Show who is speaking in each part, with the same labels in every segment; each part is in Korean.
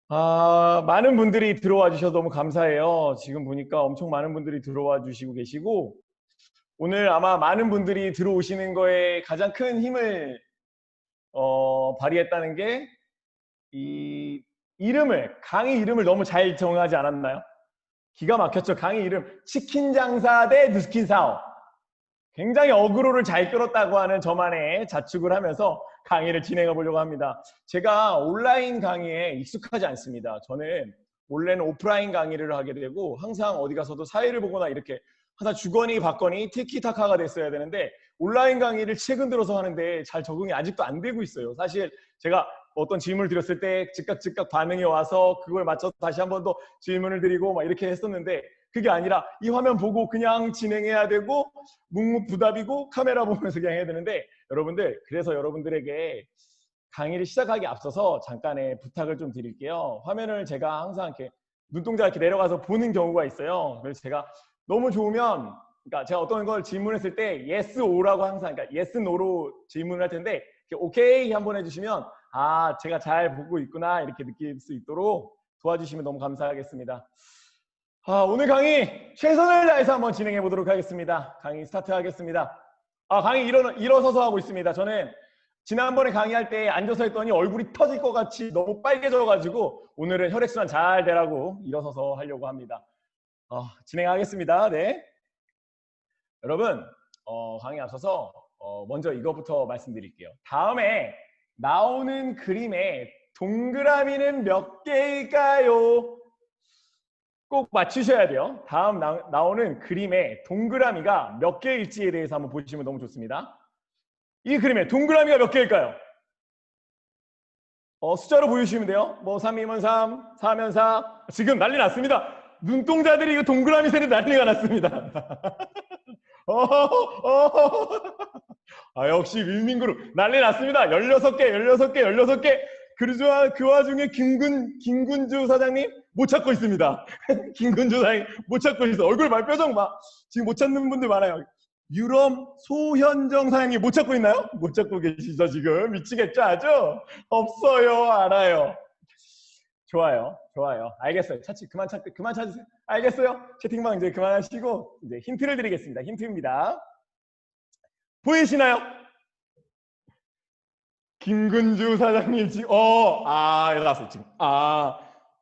Speaker 1: 많은 분들이 들어와 주셔서 너무 감사해요. 지금 보니까 엄청 많은 분들이 들어와 주시고 계시고, 오늘 아마 많은 분들이 들어오시는 거에 가장 큰 힘을 발휘했다는 게, 이 강의 이름을 너무 잘 정하지 않았나요? 기가 막혔죠. 강의 이름. 치킨 장사 대 뉴스킨 사업. 굉장히 어그로를 잘 끌었다고 하는 저만의 자축을 하면서 강의를 진행해 보려고 합니다. 제가 온라인 강의에 익숙하지 않습니다. 저는 원래는 오프라인 강의를 하게 되고 항상 어디 가서도 사회를 보거나 이렇게 항상 주거니 받거니 티키타카가 됐어야 되는데, 온라인 강의를 최근 들어서 하는데 잘 적응이 아직도 안 되고 있어요. 사실 제가 어떤 질문을 드렸을 때 즉각 반응이 와서 그걸 맞춰서 다시 한 번 더 질문을 드리고 막 이렇게 했었는데, 그게 아니라 이 화면 보고 그냥 진행해야 되고 묵묵부답이고 카메라 보면서 그냥 해야 되는데, 여러분들, 그래서 여러분들에게 강의를 시작하기 앞서서 잠깐의 부탁을 좀 드릴게요. 화면을 제가 항상 이렇게 눈동자 이렇게 내려가서 보는 경우가 있어요. 그래서 제가 너무 좋으면, 그러니까 제가 어떤 걸 질문했을 때 yes, or라고 항상, 그러니까 yes, no로 질문을 할 텐데 오케이 한번 해주시면 제가 잘 보고 있구나 이렇게 느낄 수 있도록 도와주시면 너무 감사하겠습니다. 오늘 강의 최선을 다해서 한번 진행해 보도록 하겠습니다. 강의 스타트 하겠습니다. 강의 일어서서 하고 있습니다. 저는 지난번에 강의할 때 앉아서 했더니 얼굴이 터질 것 같이 너무 빨개져가지고 오늘은 혈액순환 잘 되라고 일어서서 하려고 합니다. 진행하겠습니다. 네. 여러분, 강의 앞서서 먼저 이것부터 말씀드릴게요. 다음에 나오는 그림에 동그라미는 몇 개일까요? 꼭 맞추셔야 돼요. 다음 나오는 그림에 동그라미가 몇 개일지에 대해서 한번 보시면 너무 좋습니다. 이 그림에 동그라미가 몇 개일까요? 숫자로 보여주시면 돼요. 뭐 3이면 3, 4면 4. 지금 난리 났습니다. 눈동자들이 이거 동그라미 세는 난리가 났습니다. 역시 윌민그룹 난리 났습니다. 16개, 16개, 16개. 그 와중에 김군주 사장님 못 찾고 있습니다. 김군주 사장님 못 찾고 있어. 얼굴 말표정 막 지금 못 찾는 분들 많아요. 유럽 소현정 사장님 못 찾고 있나요? 못 찾고 계시죠 지금? 미치겠죠 아주? 없어요. 알아요. 좋아요. 알겠어요. 그만 찾으세요. 알겠어요. 채팅방 이제 그만하시고 이제 힌트를 드리겠습니다. 힌트입니다. 보이시나요? 김근주 사장님 지금 나왔어요 지금.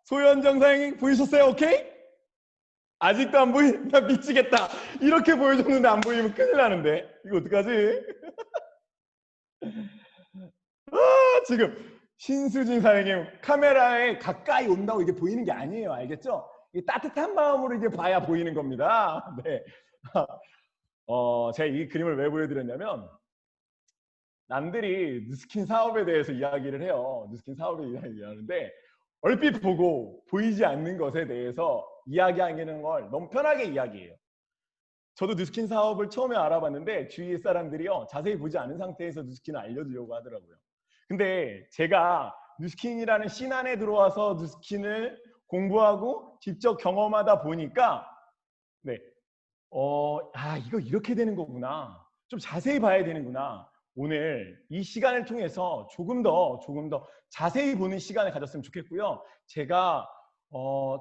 Speaker 1: 소현정 사장님 보이셨어요? 오케이? 아직도 안 나 미치겠다. 이렇게 보여줬는데 안 보이면 큰일 나는데 이거 어떡하지? 지금 신수진 사장님 카메라에 가까이 온다고 이게 보이는 게 아니에요. 알겠죠? 따뜻한 마음으로 이제 봐야 보이는 겁니다. 네. 제가 이 그림을 왜 보여드렸냐면, 남들이 뉴스킨 사업에 대해서 이야기를 해요. 뉴스킨 사업에 이야기하는데 얼핏 보고 보이지 않는 것에 대해서 이야기하는 걸 너무 편하게 이야기해요. 저도 뉴스킨 사업을 처음에 알아봤는데 주위의 사람들이요, 자세히 보지 않은 상태에서 뉴스킨을 알려주려고 하더라고요. 근데 제가 뉴스킨이라는 씬 안에 들어와서 뉴스킨을 공부하고 직접 경험하다 보니까 이거 이렇게 되는 거구나. 좀 자세히 봐야 되는구나. 오늘 이 시간을 통해서 조금 더 자세히 보는 시간을 가졌으면 좋겠고요.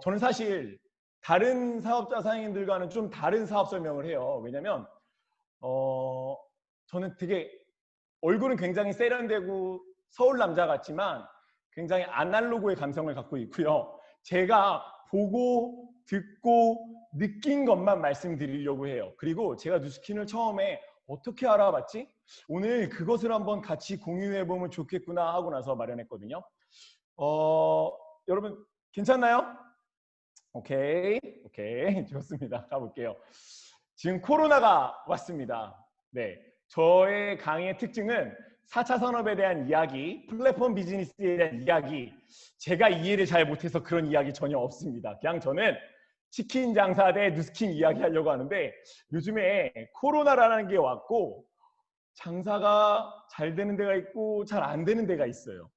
Speaker 1: 저는 사실 다른 사업자 사장님들과는 좀 다른 사업 설명을 해요. 왜냐면 저는 되게 얼굴은 굉장히 세련되고 서울 남자 같지만 굉장히 아날로그의 감성을 갖고 있고요. 제가 보고 듣고 느낀 것만 말씀드리려고 해요. 그리고 제가 뉴스킨을 처음에 어떻게 알아봤지? 오늘 그것을 한번 같이 공유해보면 좋겠구나 하고 나서 마련했거든요. 여러분 괜찮나요? 오케이 좋습니다. 가볼게요. 지금 코로나가 왔습니다. 네, 저의 강의의 특징은 4차 산업에 대한 이야기, 플랫폼 비즈니스에 대한 이야기, 제가 이해를 잘 못해서 그런 이야기 전혀 없습니다. 그냥 저는 치킨 장사 대 뉴스킨 이야기 하려고 하는데, 요즘에 코로나라는 게 왔고 장사가 잘 되는 데가 있고 잘 안 되는 데가 있어요.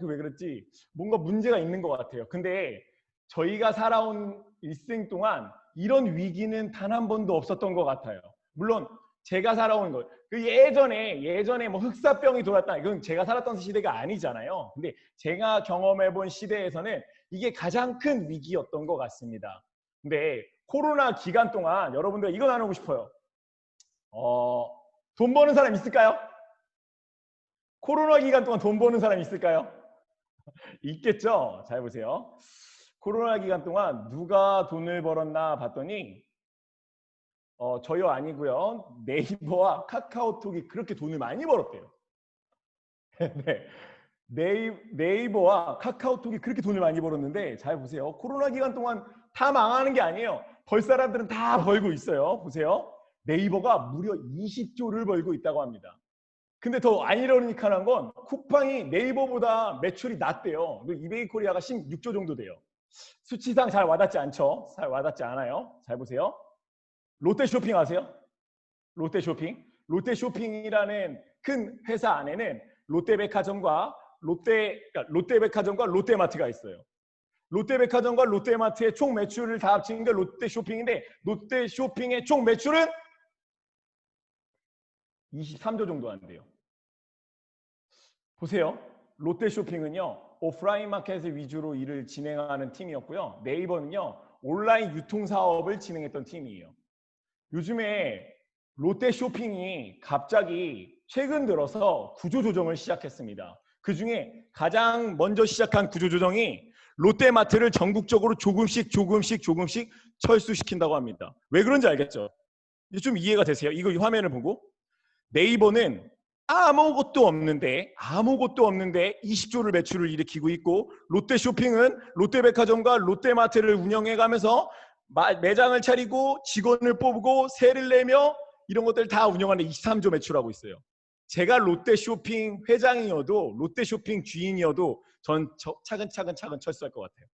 Speaker 1: 왜 그랬지? 뭔가 문제가 있는 것 같아요. 근데 저희가 살아온 일생 동안 이런 위기는 단 한 번도 없었던 것 같아요. 물론 제가 살아온 것. 그 예전에 뭐 흑사병이 돌았다. 이건 제가 살았던 시대가 아니잖아요. 근데 제가 경험해본 시대에서는 이게 가장 큰 위기였던 것 같습니다. 근데 코로나 기간 동안 여러분들 이거 나누고 싶어요. 돈 버는 사람 있을까요? 코로나 기간 동안 돈 버는 사람 있을까요? 있겠죠? 잘 보세요. 코로나 기간 동안 누가 돈을 벌었나 봤더니 저요 아니고요. 네이버와 카카오톡이 그렇게 돈을 많이 벌었대요. 네. 네이버와 카카오톡이 그렇게 돈을 많이 벌었는데 잘 보세요. 코로나 기간 동안 다 망하는 게 아니에요. 벌 사람들은 다 벌고 있어요. 보세요. 네이버가 무려 20조를 벌고 있다고 합니다. 근데 더 아이러니컬한 건 쿠팡이 네이버보다 매출이 낮대요. 이베이코리아가 16조 정도 돼요. 수치상 잘 와닿지 않죠? 잘 와닿지 않아요. 잘 보세요. 롯데쇼핑 아세요? 롯데쇼핑. 롯데쇼핑이라는 큰 회사 안에는 롯데백화점과 롯데백화점과 롯데마트가 있어요. 롯데백화점과 롯데마트의 총 매출을 다 합친 게 롯데쇼핑인데 롯데쇼핑의 총 매출은 23조 정도 한대요. 보세요. 롯데쇼핑은요. 오프라인 마켓 위주로 일을 진행하는 팀이었고요. 네이버는요. 온라인 유통 사업을 진행했던 팀이에요. 요즘에 롯데쇼핑이 갑자기 최근 들어서 구조조정을 시작했습니다. 그중에 가장 먼저 시작한 구조조정이 롯데마트를 전국적으로 조금씩 철수시킨다고 합니다. 왜 그런지 알겠죠? 이제 좀 이해가 되세요? 이거 이 화면을 보고 네이버는 아무것도 없는데 20조를 매출을 일으키고 있고 롯데쇼핑은 롯데백화점과 롯데마트를 운영해가면서 매장을 차리고 직원을 뽑고 세를 내며 이런 것들 다 운영하는 23조 매출하고 있어요. 제가 롯데쇼핑 회장이어도 롯데쇼핑 주인이어도 전 차근차근 철수할 것 같아요.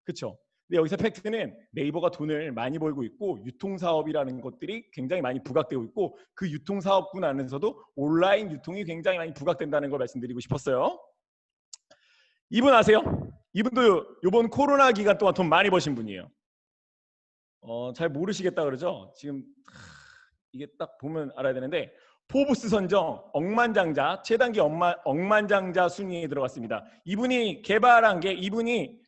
Speaker 1: 그렇죠? 근데 여기서 팩트는 네이버가 돈을 많이 벌고 있고 유통사업이라는 것들이 굉장히 많이 부각되고 있고 그 유통사업군 안에서도 온라인 유통이 굉장히 많이 부각된다는 걸 말씀드리고 싶었어요. 이분 아세요? 이분도 이번 코로나 기간 동안 돈 많이 버신 분이에요. 잘 모르시겠다 그러죠? 지금 이게 딱 보면 알아야 되는데 포브스 선정 억만장자 최단기 억만장자 순위에 들어갔습니다. 이분이 개발한 게 이분이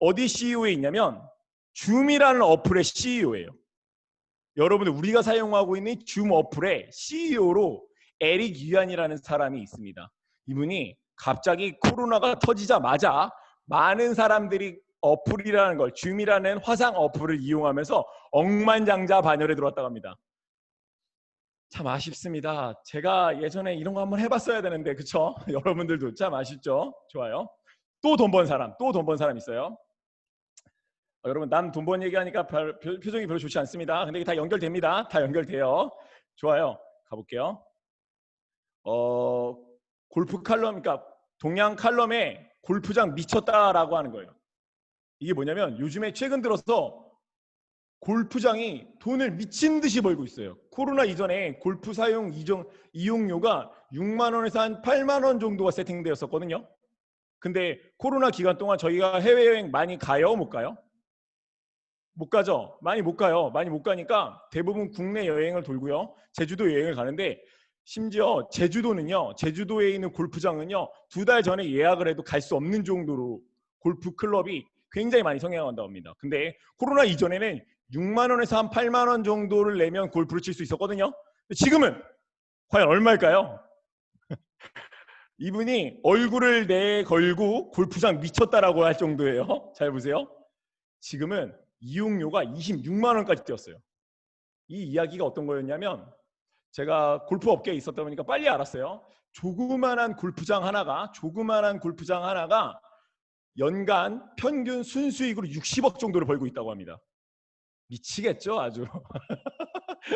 Speaker 1: 어디 CEO에 있냐면 줌이라는 어플의 CEO예요. 여러분들 우리가 사용하고 있는 줌 어플의 CEO로 에릭 유안이라는 사람이 있습니다. 이분이 갑자기 코로나가 터지자마자 많은 사람들이 어플이라는 걸 줌이라는 화상 어플을 이용하면서 억만장자 반열에 들어왔다고 합니다. 참 아쉽습니다. 제가 예전에 이런 거 한번 해봤어야 되는데 그쵸? 여러분들도 참 아쉽죠? 좋아요. 또 돈 번 사람 있어요. 여러분 남 돈 번 얘기하니까 표정이 별로 좋지 않습니다. 근데 이게 다 연결됩니다. 다 연결돼요. 좋아요. 가볼게요. 골프 칼럼, 그러니까 동양 칼럼에 골프장 미쳤다라고 하는 거예요. 이게 뭐냐면 요즘에 최근 들어서 골프장이 돈을 미친 듯이 벌고 있어요. 코로나 이전에 골프 사용 이용료가 6만 원에서 한 8만 원 정도가 세팅되었었거든요. 근데 코로나 기간 동안 저희가 해외여행 많이 가요? 못 가요? 못 가죠? 많이 못 가요. 많이 못 가니까 대부분 국내 여행을 돌고요. 제주도 여행을 가는데 심지어 제주도에 있는 골프장은요. 2달 전에 예약을 해도 갈 수 없는 정도로 골프 클럽이 굉장히 많이 성행한다고 합니다. 근데 코로나 이전에는 6만 원에서 한 8만 원 정도를 내면 골프를 칠 수 있었거든요. 지금은 과연 얼마일까요? 이분이 얼굴을 내걸고 골프장 미쳤다라고 할 정도예요. 잘 보세요. 지금은 이용료가 26만 원까지 뛰었어요. 이 이야기가 어떤 거였냐면 제가 골프 업계에 있었다 보니까 빨리 알았어요. 조그만한 골프장 하나가 연간 평균 순수익으로 60억 정도를 벌고 있다고 합니다. 미치겠죠, 아주.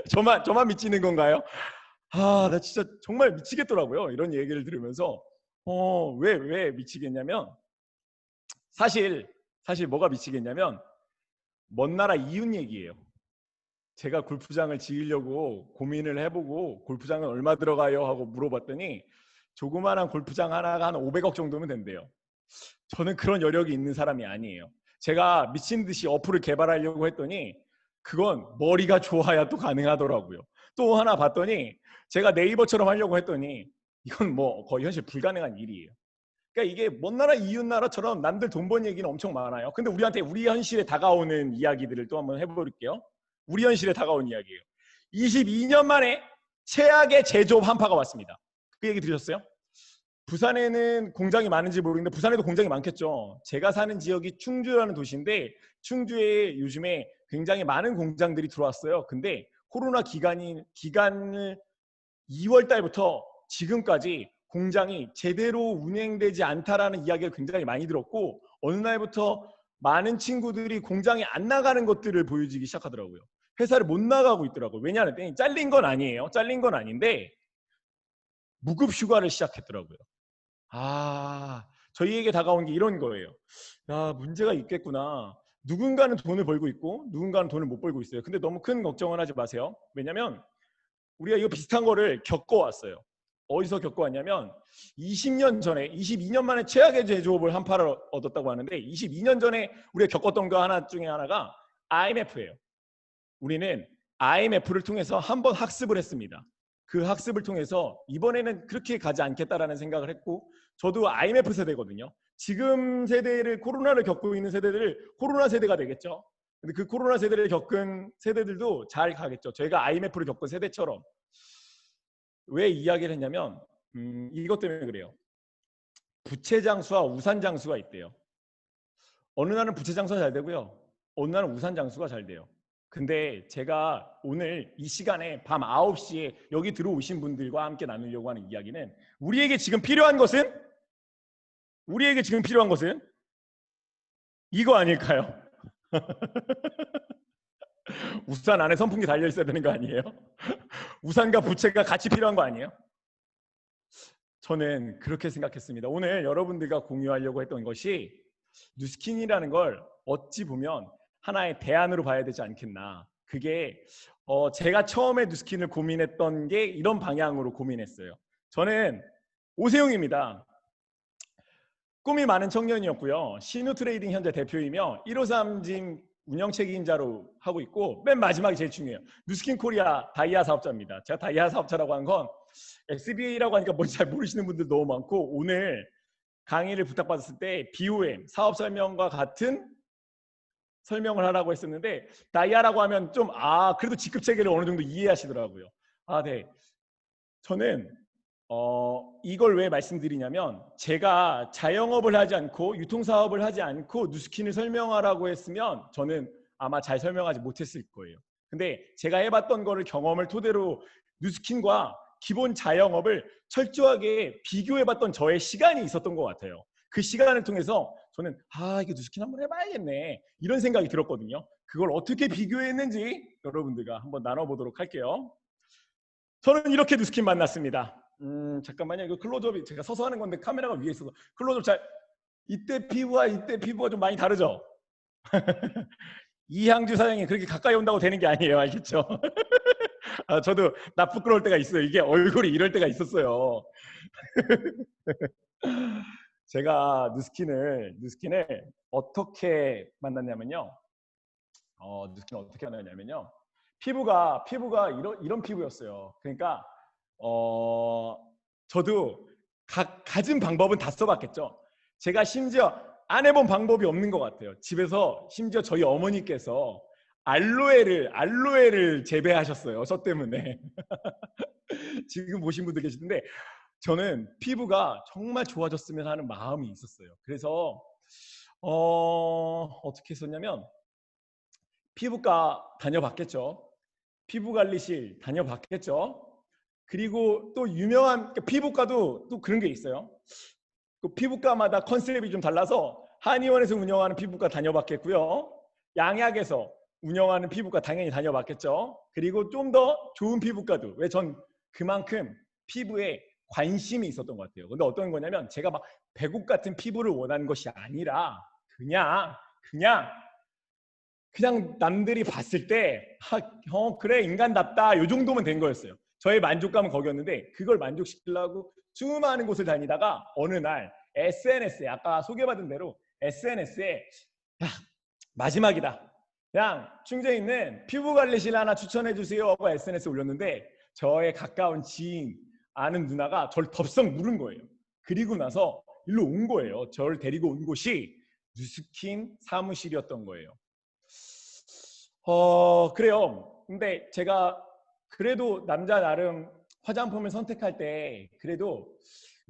Speaker 1: 저만 미치는 건가요? 나 진짜 정말 미치겠더라고요. 이런 얘기를 들으면서 왜 미치겠냐면 사실 뭐가 미치겠냐면 먼 나라 이웃 얘기예요. 제가 골프장을 지으려고 고민을 해보고 골프장은 얼마 들어가요? 하고 물어봤더니 조그마한 골프장 하나가 한 500억 정도면 된대요. 저는 그런 여력이 있는 사람이 아니에요. 제가 미친 듯이 어플을 개발하려고 했더니 그건 머리가 좋아야 또 가능하더라고요. 또 하나 봤더니 제가 네이버처럼 하려고 했더니 이건 뭐 거의 현실 불가능한 일이에요. 그러니까 이게 먼 나라 이웃 나라처럼 남들 돈 번 얘기는 엄청 많아요. 근데 우리한테 우리 현실에 다가오는 이야기들을 또 한번 해볼게요. 우리 현실에 다가온 이야기예요. 22년 만에 최악의 제조업 한파가 왔습니다. 그 얘기 들으셨어요? 부산에는 공장이 많은지 모르겠는데 부산에도 공장이 많겠죠. 제가 사는 지역이 충주라는 도시인데 충주에 요즘에 굉장히 많은 공장들이 들어왔어요. 근데 코로나 기간을 2월 달부터 지금까지 공장이 제대로 운행되지 않다라는 이야기를 굉장히 많이 들었고 어느 날부터 많은 친구들이 공장에 안 나가는 것들을 보여주기 시작하더라고요. 회사를 못 나가고 있더라고요. 왜냐하면 잘린 건 아니에요. 잘린 건 아닌데 무급 휴가를 시작했더라고요. 저희에게 다가온 게 이런 거예요. 야, 문제가 있겠구나. 누군가는 돈을 벌고 있고 누군가는 돈을 못 벌고 있어요. 근데 너무 큰 걱정은 하지 마세요. 왜냐면 우리가 이거 비슷한 거를 겪어왔어요. 어디서 겪어왔냐면 20년 전에 22년 만에 최악의 제조업을 한파를 얻었다고 하는데 22년 전에 우리가 겪었던 거 하나 중에 하나가 IMF예요. 우리는 IMF를 통해서 한번 학습을 했습니다. 그 학습을 통해서 이번에는 그렇게 가지 않겠다라는 생각을 했고 저도 IMF 세대거든요. 지금 세대를 코로나를 겪고 있는 세대들을 코로나 세대가 되겠죠. 근데 그 코로나 세대를 겪은 세대들도 잘 가겠죠. 저희가 IMF를 겪은 세대처럼. 왜 이야기를 했냐면 이것 때문에 그래요. 부채 장수와 우산 장수가 있대요. 어느 날은 부채 장수가 잘 되고요. 어느 날은 우산 장수가 잘 돼요. 근데 제가 오늘 이 시간에 밤 9시에 여기 들어오신 분들과 함께 나누려고 하는 이야기는 우리에게 지금 필요한 것은 이거 아닐까요? 우산 안에 선풍기 달려 있어야 되는 거 아니에요? 우산과 부채가 같이 필요한 거 아니에요? 저는 그렇게 생각했습니다. 오늘 여러분들과 공유하려고 했던 것이 뉴스킨이라는 걸 어찌 보면 하나의 대안으로 봐야 되지 않겠나. 그게 제가 처음에 뉴스킨을 고민했던 게 이런 방향으로 고민했어요. 저는 오세용입니다. 꿈이 많은 청년이었고요. 신우트레이딩 현재 대표이며 153짐 운영 책임자로 하고 있고 맨 마지막이 제일 중요해요. 뉴스킨 코리아 다이아 사업자입니다. 제가 다이아 사업자라고 한 건 SBA라고 하니까 뭔지 잘 모르시는 분들 너무 많고 오늘 강의를 부탁받았을 때 BOM 사업 설명과 같은 설명을 하라고 했었는데 다이아라고 하면 좀 그래도 직급 체계를 어느 정도 이해하시더라고요. 네. 저는 이걸 왜 말씀드리냐면 제가 자영업을 하지 않고 유통사업을 하지 않고 뉴스킨을 설명하라고 했으면 저는 아마 잘 설명하지 못했을 거예요. 근데 제가 해봤던 거를 경험을 토대로 뉴스킨과 기본 자영업을 철저하게 비교해봤던 저의 시간이 있었던 것 같아요. 그 시간을 통해서 저는 이거 뉴스킨 한번 해봐야겠네 이런 생각이 들었거든요. 그걸 어떻게 비교했는지 여러분들과 한번 나눠보도록 할게요. 저는 이렇게 뉴스킨 만났습니다. 잠깐만요. 이거 클로즈업이 제가 서서 하는 건데 카메라가 위에 있어서 클로즈업 이때 피부와 이때 피부가 좀 많이 다르죠? 이향주 사장이 그렇게 가까이 온다고 되는 게 아니에요. 알겠죠? 저도 나 부끄러울 때가 있어요. 이게 얼굴이 이럴 때가 있었어요. 제가 뉴스킨을 어떻게 만났냐면요. 뉴스킨을 어떻게 만났냐면요. 피부가 이런 피부였어요. 그러니까 저도 가진 방법은 다 써봤겠죠. 제가 심지어 안 해본 방법이 없는 것 같아요. 집에서 심지어 저희 어머니께서 알로에를 재배하셨어요. 저 때문에. 지금 보신 분들 계시는데 저는 피부가 정말 좋아졌으면 하는 마음이 있었어요. 그래서 어떻게 했었냐면 피부과 다녀봤겠죠. 피부관리실 다녀봤겠죠. 그리고 또 유명한 피부과도 또 그런 게 있어요. 그 피부과마다 컨셉이 좀 달라서 한의원에서 운영하는 피부과 다녀봤겠고요. 양약에서 운영하는 피부과 당연히 다녀봤겠죠. 그리고 좀 더 좋은 피부과도 왜 전 그만큼 피부에 관심이 있었던 것 같아요. 근데 어떤 거냐면 제가 막 배국 같은 피부를 원하는 것이 아니라 그냥 남들이 봤을 때 그래 인간답다 요 정도면 된 거였어요. 저의 만족감은 거기였는데 그걸 만족시키려고 수많은 곳을 다니다가 어느 날 SNS에 아까 소개받은 대로 SNS에 마지막이다. 그냥 충주에 있는 피부관리실 하나 추천해 주세요 하고 SNS에 올렸는데 저의 가까운 지인 아는 누나가 저를 덥석 물은 거예요. 그리고 나서 일로 온 거예요. 저를 데리고 온 곳이 누스킨 사무실이었던 거예요. 그래요. 근데 제가 그래도 남자 나름 화장품을 선택할 때 그래도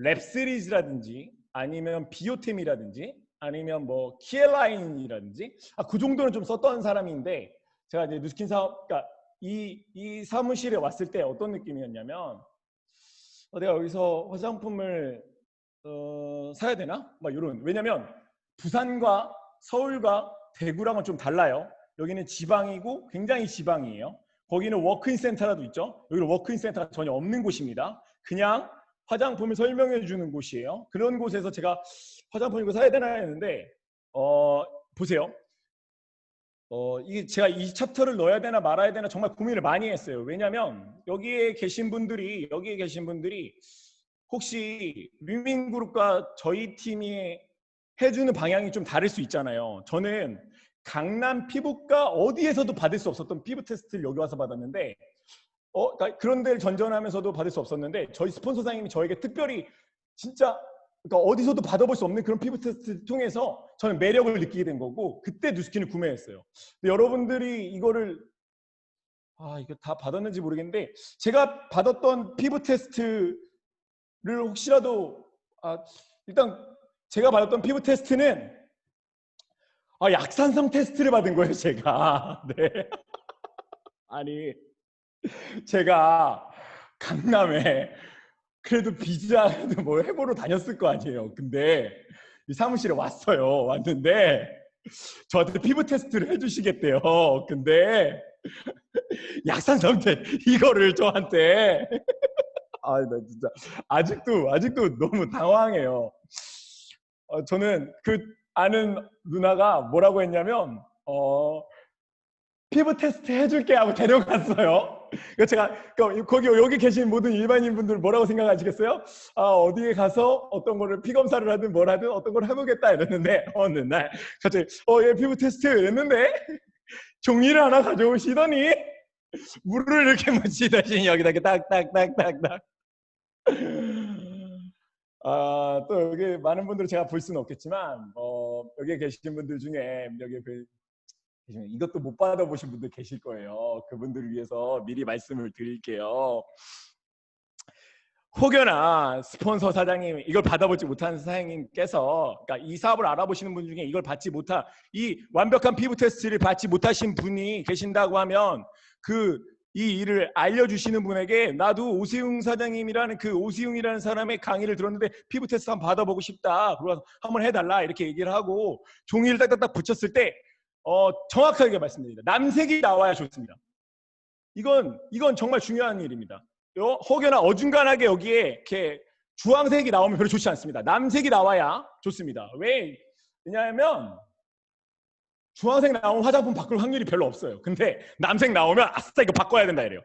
Speaker 1: 랩시리즈라든지 아니면 비오템이라든지 아니면 뭐 키엘라인이라든지 그 정도는 좀 썼던 사람인데 제가 이제 누스킨 사업, 그러니까 이 사무실에 왔을 때 어떤 느낌이었냐면 내가 여기서 화장품을 사야 되나? 막 이런. 왜냐면 부산과 서울과 대구랑은 좀 달라요. 여기는 지방이고 굉장히 지방이에요. 거기는 워크인 센터라도 있죠. 여기는 워크인 센터가 전혀 없는 곳입니다. 그냥 화장품을 설명해 주는 곳이에요. 그런 곳에서 제가 화장품 이거 사야 되나 했는데 보세요. 이게 제가 이 챕터를 넣어야 되나 말아야 되나 정말 고민을 많이 했어요. 왜냐하면 여기에 계신 분들이 혹시 윈윈그룹과 저희 팀이 해주는 방향이 좀 다를 수 있잖아요. 저는 강남 피부과 어디에서도 받을 수 없었던 피부 테스트를 여기 와서 받았는데 그러니까 그런 데를 전전하면서도 받을 수 없었는데 저희 스폰서사님이 저에게 특별히 진짜 그러니까 어디서도 받아볼 수 없는 그런 피부 테스트를 통해서 저는 매력을 느끼게 된 거고 그때 누스킨을 구매했어요. 근데 여러분들이 이거를 이거 다 받았는지 모르겠는데 제가 받았던 피부 테스트를 혹시라도 일단 제가 받았던 피부 테스트는 약산성 테스트를 받은 거예요, 제가. 네. 아니 제가 강남에 그래도 비자도 뭐 해보러 다녔을 거 아니에요. 근데 이 사무실에 왔어요. 왔는데 저한테 피부 테스트를 해주시겠대요. 근데 약산성 테스트 이거를 저한테 나 진짜 아직도 너무 당황해요. 저는 그 아는 누나가 뭐라고 했냐면 피부 테스트 해줄게 하고 데려갔어요. 그러니까 제가 여기 계신 모든 일반인 분들 뭐라고 생각하시겠어요? 어디에 가서 어떤 거를 피 검사를 하든 뭘 하든 어떤 걸 해보겠다 이랬는데 어느 날 갑자기 얘 피부 테스트 이랬는데 종이를 하나 가져오시더니 물을 이렇게 묻히더니 여기다 이렇게 딱딱딱딱딱. 또 여기 많은 분들을 제가 볼 수는 없겠지만 여기 계신 분들 중에 이것도 못 받아보신 분들 계실 거예요. 그분들을 위해서 미리 말씀을 드릴게요. 혹여나 스폰서 사장님 이걸 받아보지 못한 사장님께서 그러니까 이 사업을 알아보시는 분 중에 이걸 받지 못한 이 완벽한 피부 테스트를 받지 못하신 분이 계신다고 하면 이 일을 알려주시는 분에게 나도 오세웅 사장님이라는 오세웅이라는 사람의 강의를 들었는데 피부 테스트 한번 받아보고 싶다. 그래서 한번 해달라 이렇게 얘기를 하고 종이를 딱딱딱 붙였을 때 정확하게 말씀드립니다. 남색이 나와야 좋습니다. 이건 정말 중요한 일입니다. 혹여나 어중간하게 여기에 이렇게 주황색이 나오면 별로 좋지 않습니다. 남색이 나와야 좋습니다. 왜냐하면 주황색 나오면 화장품 바꿀 확률이 별로 없어요. 근데 남색 나오면 아싸 이거 바꿔야 된다 이래요.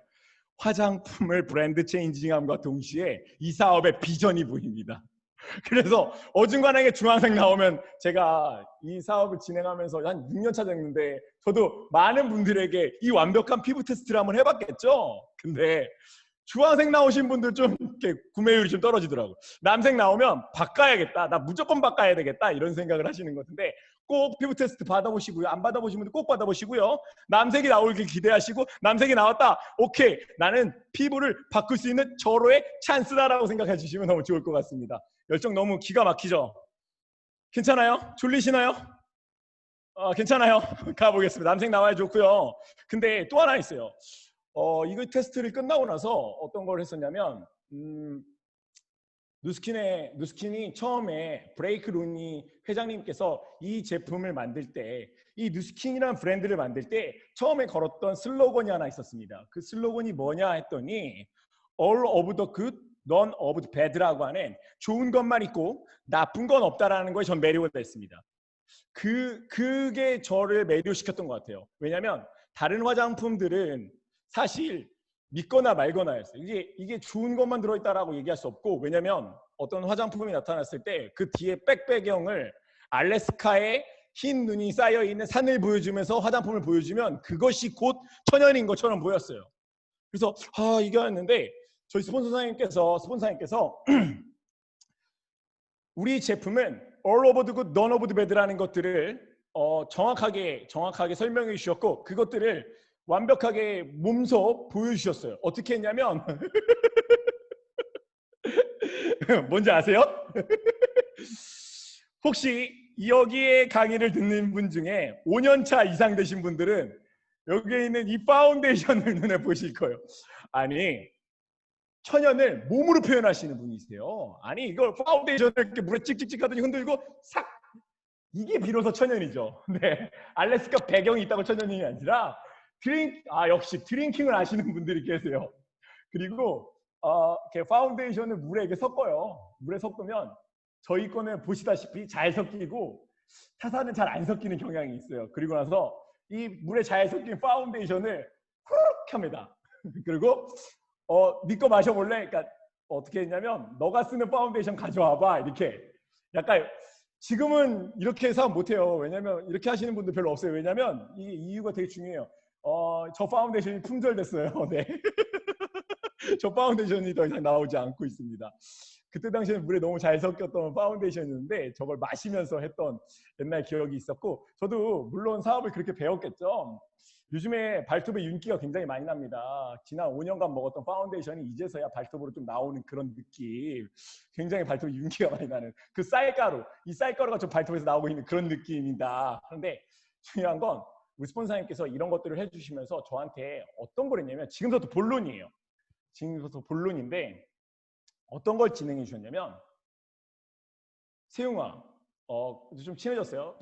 Speaker 1: 화장품을 브랜드 체인징함과 동시에 이 사업의 비전이 보입니다. 그래서 어중간하게 주황색 나오면 제가 이 사업을 진행하면서 한 6년 차 됐는데 저도 많은 분들에게 이 완벽한 피부 테스트를 한번 해봤겠죠. 근데 주황색 나오신 분들 좀 이렇게 구매율이 좀 떨어지더라고요. 남색 나오면 바꿔야겠다. 나 무조건 바꿔야 되겠다. 이런 생각을 하시는 것 같은데 꼭 피부 테스트 받아보시고요. 안 받아보신 분들 꼭 받아보시고요. 남색이 나오길 기대하시고 남색이 나왔다. 오케이. 나는 피부를 바꿀 수 있는 절호의 찬스다라고 생각해 주시면 너무 좋을 것 같습니다. 열정 너무 기가 막히죠? 괜찮아요? 졸리시나요? 괜찮아요? 가보겠습니다. 남색 나와야 좋고요. 근데 또 하나 있어요. 이거 테스트를 끝나고 나서 어떤 걸 했었냐면 누스킨이 처음에 브레이크 루니 회장님께서 이 제품을 만들 때 이 누스킨이라는 브랜드를 만들 때 처음에 걸었던 슬로건이 하나 있었습니다. 그 슬로건이 뭐냐 했더니 All of the good, none of the bad라고 하는 좋은 것만 있고 나쁜 건 없다라는 거에 전 매료가 됐습니다. 그게 저를 매료시켰던 것 같아요. 왜냐하면 다른 화장품들은 사실 믿거나 말거나였어요. 이게 좋은 것만 들어있다라고 얘기할 수 없고 왜냐하면 어떤 화장품이 나타났을 때 그 뒤에 백배경을 알래스카의 흰 눈이 쌓여 있는 산을 보여주면서 화장품을 보여주면 그것이 곧 천연인 것처럼 보였어요. 그래서 이거였는데 저희 스폰서사님께서 우리 제품은 all over the good, none of the bad라는 것들을 정확하게 설명해 주셨고 그것들을 완벽하게 몸소 보여주셨어요. 어떻게 했냐면 뭔지 아세요? 혹시 여기에 강의를 듣는 분 중에 5년차 이상 되신 분들은 여기에 있는 이 파운데이션을 눈에 보실 거예요. 아니 천연을 몸으로 표현하시는 분이세요. 아니 이걸 파운데이션을 이렇게 물에 찍찍찍 하더니 흔들고 싹 이게 비로소 천연이죠. 네, 알래스카 배경이 있다고 천연이 아니라 역시 드링킹을 아시는 분들이 계세요. 그리고 이렇게 파운데이션을 물에 이렇게 섞어요. 물에 섞으면 저희 거는 보시다시피 잘 섞이고 타사는 잘 안 섞이는 경향이 있어요. 그리고 나서 이 물에 잘 섞인 파운데이션을 후룩 합니다. 그리고 네 거 마셔볼래? 그러니까 어떻게 했냐면 너가 쓰는 파운데이션 가져와봐 이렇게 약간 지금은 이렇게 해서 못해요. 왜냐면 이렇게 하시는 분들 별로 없어요. 왜냐면 이 이유가 되게 중요해요. 저 파운데이션이 품절됐어요. 네. 저 파운데이션이 더 이상 나오지 않고 있습니다. 그때 당시에는 물에 너무 잘 섞였던 파운데이션이었는데 저걸 마시면서 했던 옛날 기억이 있었고 저도 물론 사업을 그렇게 배웠겠죠. 요즘에 발톱에 윤기가 굉장히 많이 납니다. 지난 5년간 먹었던 파운데이션이 이제서야 발톱으로 좀 나오는 그런 느낌. 굉장히 발톱에 윤기가 많이 나는 그 쌀가루, 이 쌀가루가 좀 발톱에서 나오고 있는 그런 느낌이다. 그런데 중요한 건 우리 스폰서님께서 이런 것들을 해주시면서 저한테 어떤 걸 했냐면 지금부터 본론이에요. 지금부터 본론인데 어떤 걸 진행해 주셨냐면 세웅아, 좀 친해졌어요.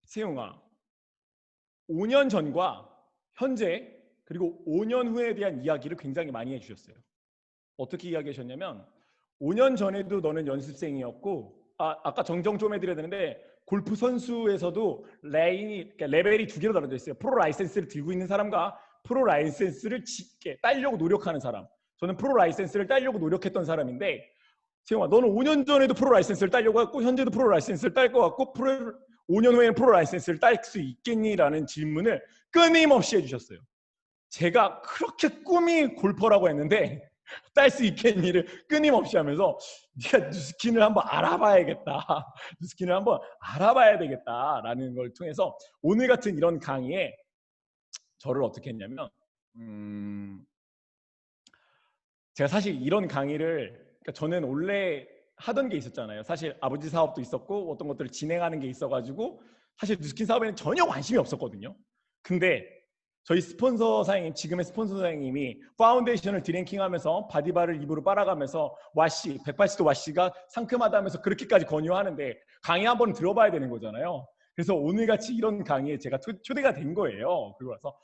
Speaker 1: 세웅아, 5년 전과 현재 그리고 5년 후에 대한 이야기를 굉장히 많이 해주셨어요. 어떻게 이야기하셨냐면 5년 전에도 너는 연습생이었고 아까 정정 좀 해드려야 되는데 골프 선수에서도 레벨이 두 개로 나눠져 있어요. 프로 라이센스를 들고 있는 사람과 프로 라이센스를 따려고 노력하는 사람. 저는 프로 라이센스를 따려고 노력했던 사람인데 세용아 너는 5년 전에도 프로 라이센스를 따려고 했고 현재도 프로 라이센스를 딸 것 같고 5년 후에는 프로 라이센스를 딸 수 있겠니라는 질문을 끊임없이 해주셨어요. 제가 그렇게 꿈이 골퍼라고 했는데 딸 수 있겠니를 끊임없이 하면서 네가 뉴스킨을 한번 알아봐야겠다. 뉴스킨을 한번 알아봐야 되겠다라는 걸 통해서 오늘 같은 이런 강의에 저를 어떻게 했냐면 제가 사실 이런 강의를 그러니까 저는 원래 하던 게 있었잖아요. 사실 아버지 사업도 있었고 어떤 것들을 진행하는 게 있어가지고 사실 뉴스킨 사업에는 전혀 관심이 없었거든요. 근데 저희 스폰서 사장님, 지금의 스폰서 사장님이 파운데이션을 드링킹하면서 바디바를 입으로 빨아가면서 와시, 180도 와시가 상큼하다면서 그렇게까지 권유하는데 강의 한번 들어봐야 되는 거잖아요. 그래서 오늘같이 이런 강의에 제가 초대가 된 거예요. 그리고 나서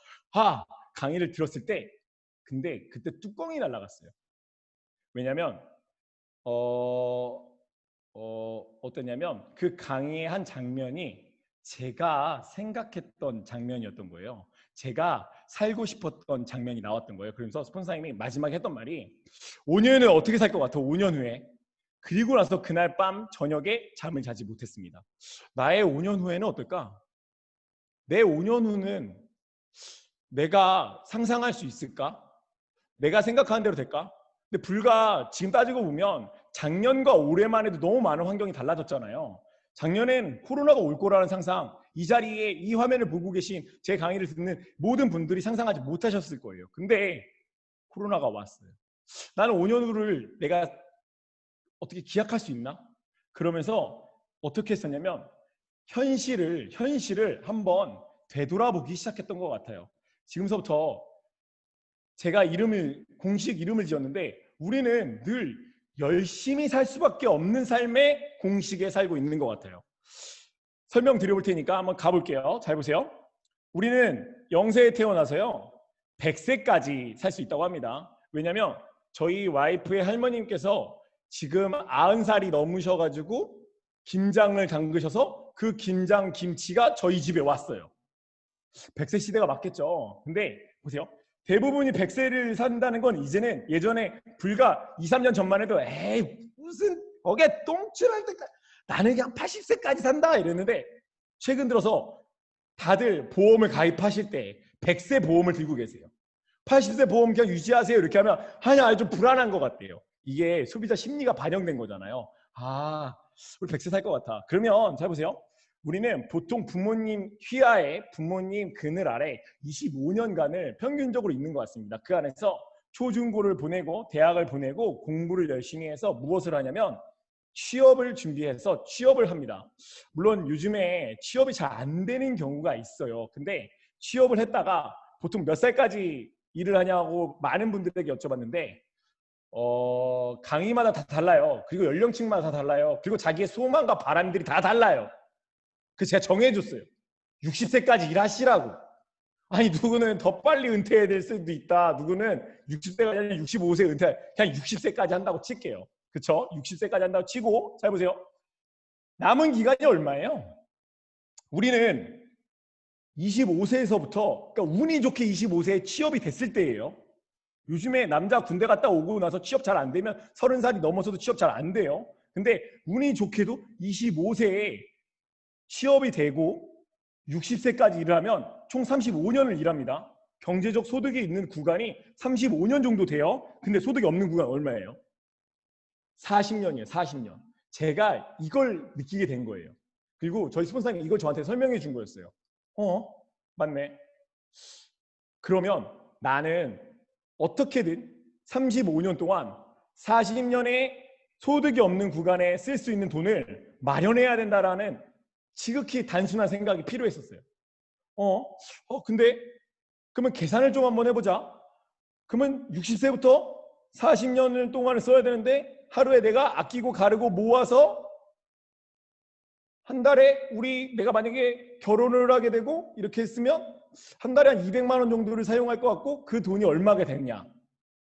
Speaker 1: 강의를 들었을 때 근데 그때 뚜껑이 날아갔어요. 왜냐면 어떠냐면 그 강의의 한 장면이 제가 생각했던 장면이었던 거예요. 제가 살고 싶었던 장면이 나왔던 거예요. 그러면서 스폰서님이 마지막에 했던 말이 5년 후에 어떻게 살 것 같아? 5년 후에. 그리고 나서 그날 밤 저녁에 잠을 자지 못했습니다. 나의 5년 후에는 어떨까? 내 5년 후는 내가 상상할 수 있을까? 내가 생각하는 대로 될까? 근데 불과 지금 따지고 보면 작년과 올해만 해도 너무 많은 환경이 달라졌잖아요. 작년엔 코로나가 올 거라는 상상, 이 자리에 이 화면을 보고 계신 제 강의를 듣는 모든 분들이 상상하지 못하셨을 거예요. 근데 코로나가 왔어요. 나는 5년 후를 내가 어떻게 기약할 수 있나? 그러면서 어떻게 했었냐면 현실을 한번 되돌아보기 시작했던 것 같아요. 지금서부터 제가 공식 이름을 지었는데 우리는 늘 열심히 살 수밖에 없는 삶의 공식에 살고 있는 것 같아요. 설명 드려볼 테니까 한번 가볼게요. 잘 보세요. 우리는 0세에 태어나서요 100세까지 살 수 있다고 합니다. 왜냐하면 저희 와이프의 할머님께서 지금 90살이 넘으셔가지고 김장을 담그셔서 그 김장 김치가 저희 집에 왔어요. 100세 시대가 맞겠죠. 근데 보세요. 대부분이 100세를 산다는 건 이제는 예전에 불과 2, 3년 전만 해도 에이 무슨 거기에 똥칠할 때까지 나는 그냥 80세까지 산다 이랬는데 최근 들어서 다들 보험을 가입하실 때 100세 보험을 들고 계세요. 80세 보험 그냥 유지하세요 이렇게 하면 아니 좀 불안한 것 같대요. 이게 소비자 심리가 반영된 거잖아요. 아, 우리 100세 살 것 같아. 그러면 잘 보세요. 우리는 보통 부모님 휘하에 부모님 그늘 아래 25년간을 평균적으로 있는 것 같습니다. 그 안에서 초중고를 보내고 대학을 보내고 공부를 열심히 해서 무엇을 하냐면 취업을 준비해서 취업을 합니다. 물론 요즘에 취업이 잘 안 되는 경우가 있어요. 근데 취업을 했다가 보통 몇 살까지 일을 하냐고 많은 분들에게 여쭤봤는데 강의마다 다 달라요. 그리고 연령층마다 다 달라요. 그리고 자기의 소망과 바람들이 다 달라요. 그래서 제가 정해줬어요. 60세까지 일하시라고. 아니 누구는 더 빨리 은퇴해야 될 수도 있다. 누구는 60세가 아니라 65세 은퇴. 그냥 60세까지 한다고 칠게요. 그쵸? 60세까지 한다고 치고 잘 보세요. 남은 기간이 얼마예요? 우리는 25세에서부터 그러니까 운이 좋게 25세에 취업이 됐을 때예요. 요즘에 남자 군대 갔다 오고 나서 취업 잘 안 되면 30살이 넘어서도 취업 잘 안 돼요. 근데 운이 좋게도 25세에 취업이 되고 60세까지 일을 하면 총 35년을 일합니다. 경제적 소득이 있는 구간이 35년 정도 돼요. 근데 소득이 없는 구간 얼마예요? 40년이에요. 40년. 제가 이걸 느끼게 된 거예요. 그리고 저희 스폰서님이 이걸 저한테 설명해 준 거였어요. 맞네. 그러면 나는 어떻게든 35년 동안 40년의 소득이 없는 구간에 쓸 수 있는 돈을 마련해야 된다라는 지극히 단순한 생각이 필요했었어요. 근데 그러면 계산을 좀 한번 해보자. 그러면 60세부터 40년 동안을 써야 되는데 하루에 내가 아끼고 가르고 모아서 한 달에 내가 만약에 결혼을 하게 되고 이렇게 했으면 한 달에 한 200만 원 정도를 사용할 것 같고 그 돈이 얼마가 되느냐.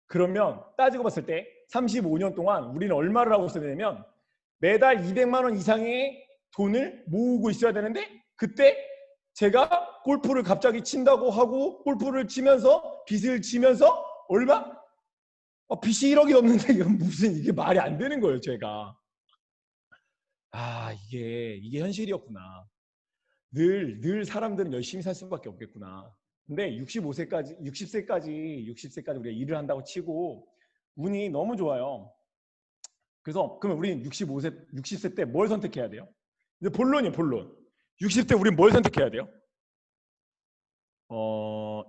Speaker 1: 그러면 따지고 봤을 때 35년 동안 우리는 얼마를 하고 있어야 되냐면 매달 200만 원 이상의 돈을 모으고 있어야 되는데 그때 제가 골프를 갑자기 친다고 하고 골프를 치면서 빚을 지면서 얼마? 빚이 1억이 넘는데 이건 무슨 이게 말이 안 되는 거예요, 제가. 이게 현실이었구나. 늘 사람들은 열심히 살 수밖에 없겠구나. 근데 60세까지 우리가 일을 한다고 치고 운이 너무 좋아요. 그래서 그러면 우리는 60세 때 뭘 선택해야 돼요? 이제 본론이에요, 본론. 60대 우린 뭘 선택해야 돼요?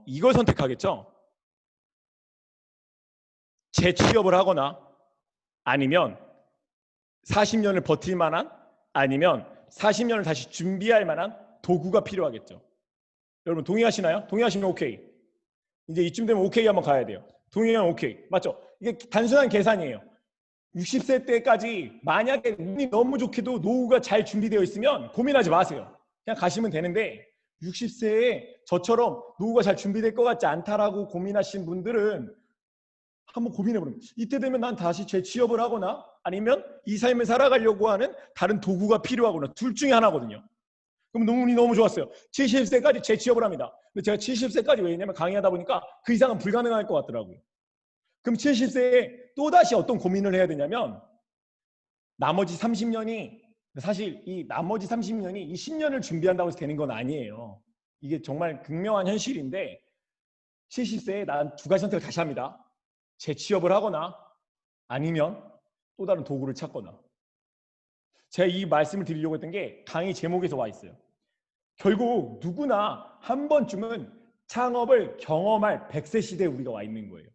Speaker 1: 이걸 선택하겠죠? 재취업을 하거나 아니면 40년을 버틸 만한 아니면 40년을 다시 준비할 만한 도구가 필요하겠죠. 여러분 동의하시나요? 동의하시면 오케이. 이제 이쯤 되면 오케이 한번 가야 돼요. 동의하면 오케이. 맞죠? 이게 단순한 계산이에요. 60세 때까지 만약에 운이 너무 좋게도 노후가 잘 준비되어 있으면 고민하지 마세요. 그냥 가시면 되는데 60세에 저처럼 노후가 잘 준비될 것 같지 않다라고 고민하신 분들은 한번 고민해보는 거예요. 이때 되면 난 다시 재취업을 하거나 아니면 이 삶을 살아가려고 하는 다른 도구가 필요하거나 둘 중에 하나거든요. 그럼 운이 너무 좋았어요. 70세까지 재취업을 합니다. 근데 제가 70세까지 왜냐면 강의하다 보니까 그 이상은 불가능할 것 같더라고요. 그럼 70세에 또다시 어떤 고민을 해야 되냐면 나머지 30년이 사실 이 나머지 30년이 이 10년을 준비한다고 해서 되는 건 아니에요. 이게 정말 극명한 현실인데 70세에 난 두 가지 선택을 다시 합니다. 재취업을 하거나 아니면 또 다른 도구를 찾거나. 제가 이 말씀을 드리려고 했던 게 강의 제목에서 와 있어요. 결국 누구나 한 번쯤은 창업을 경험할 100세 시대에 우리가 와 있는 거예요.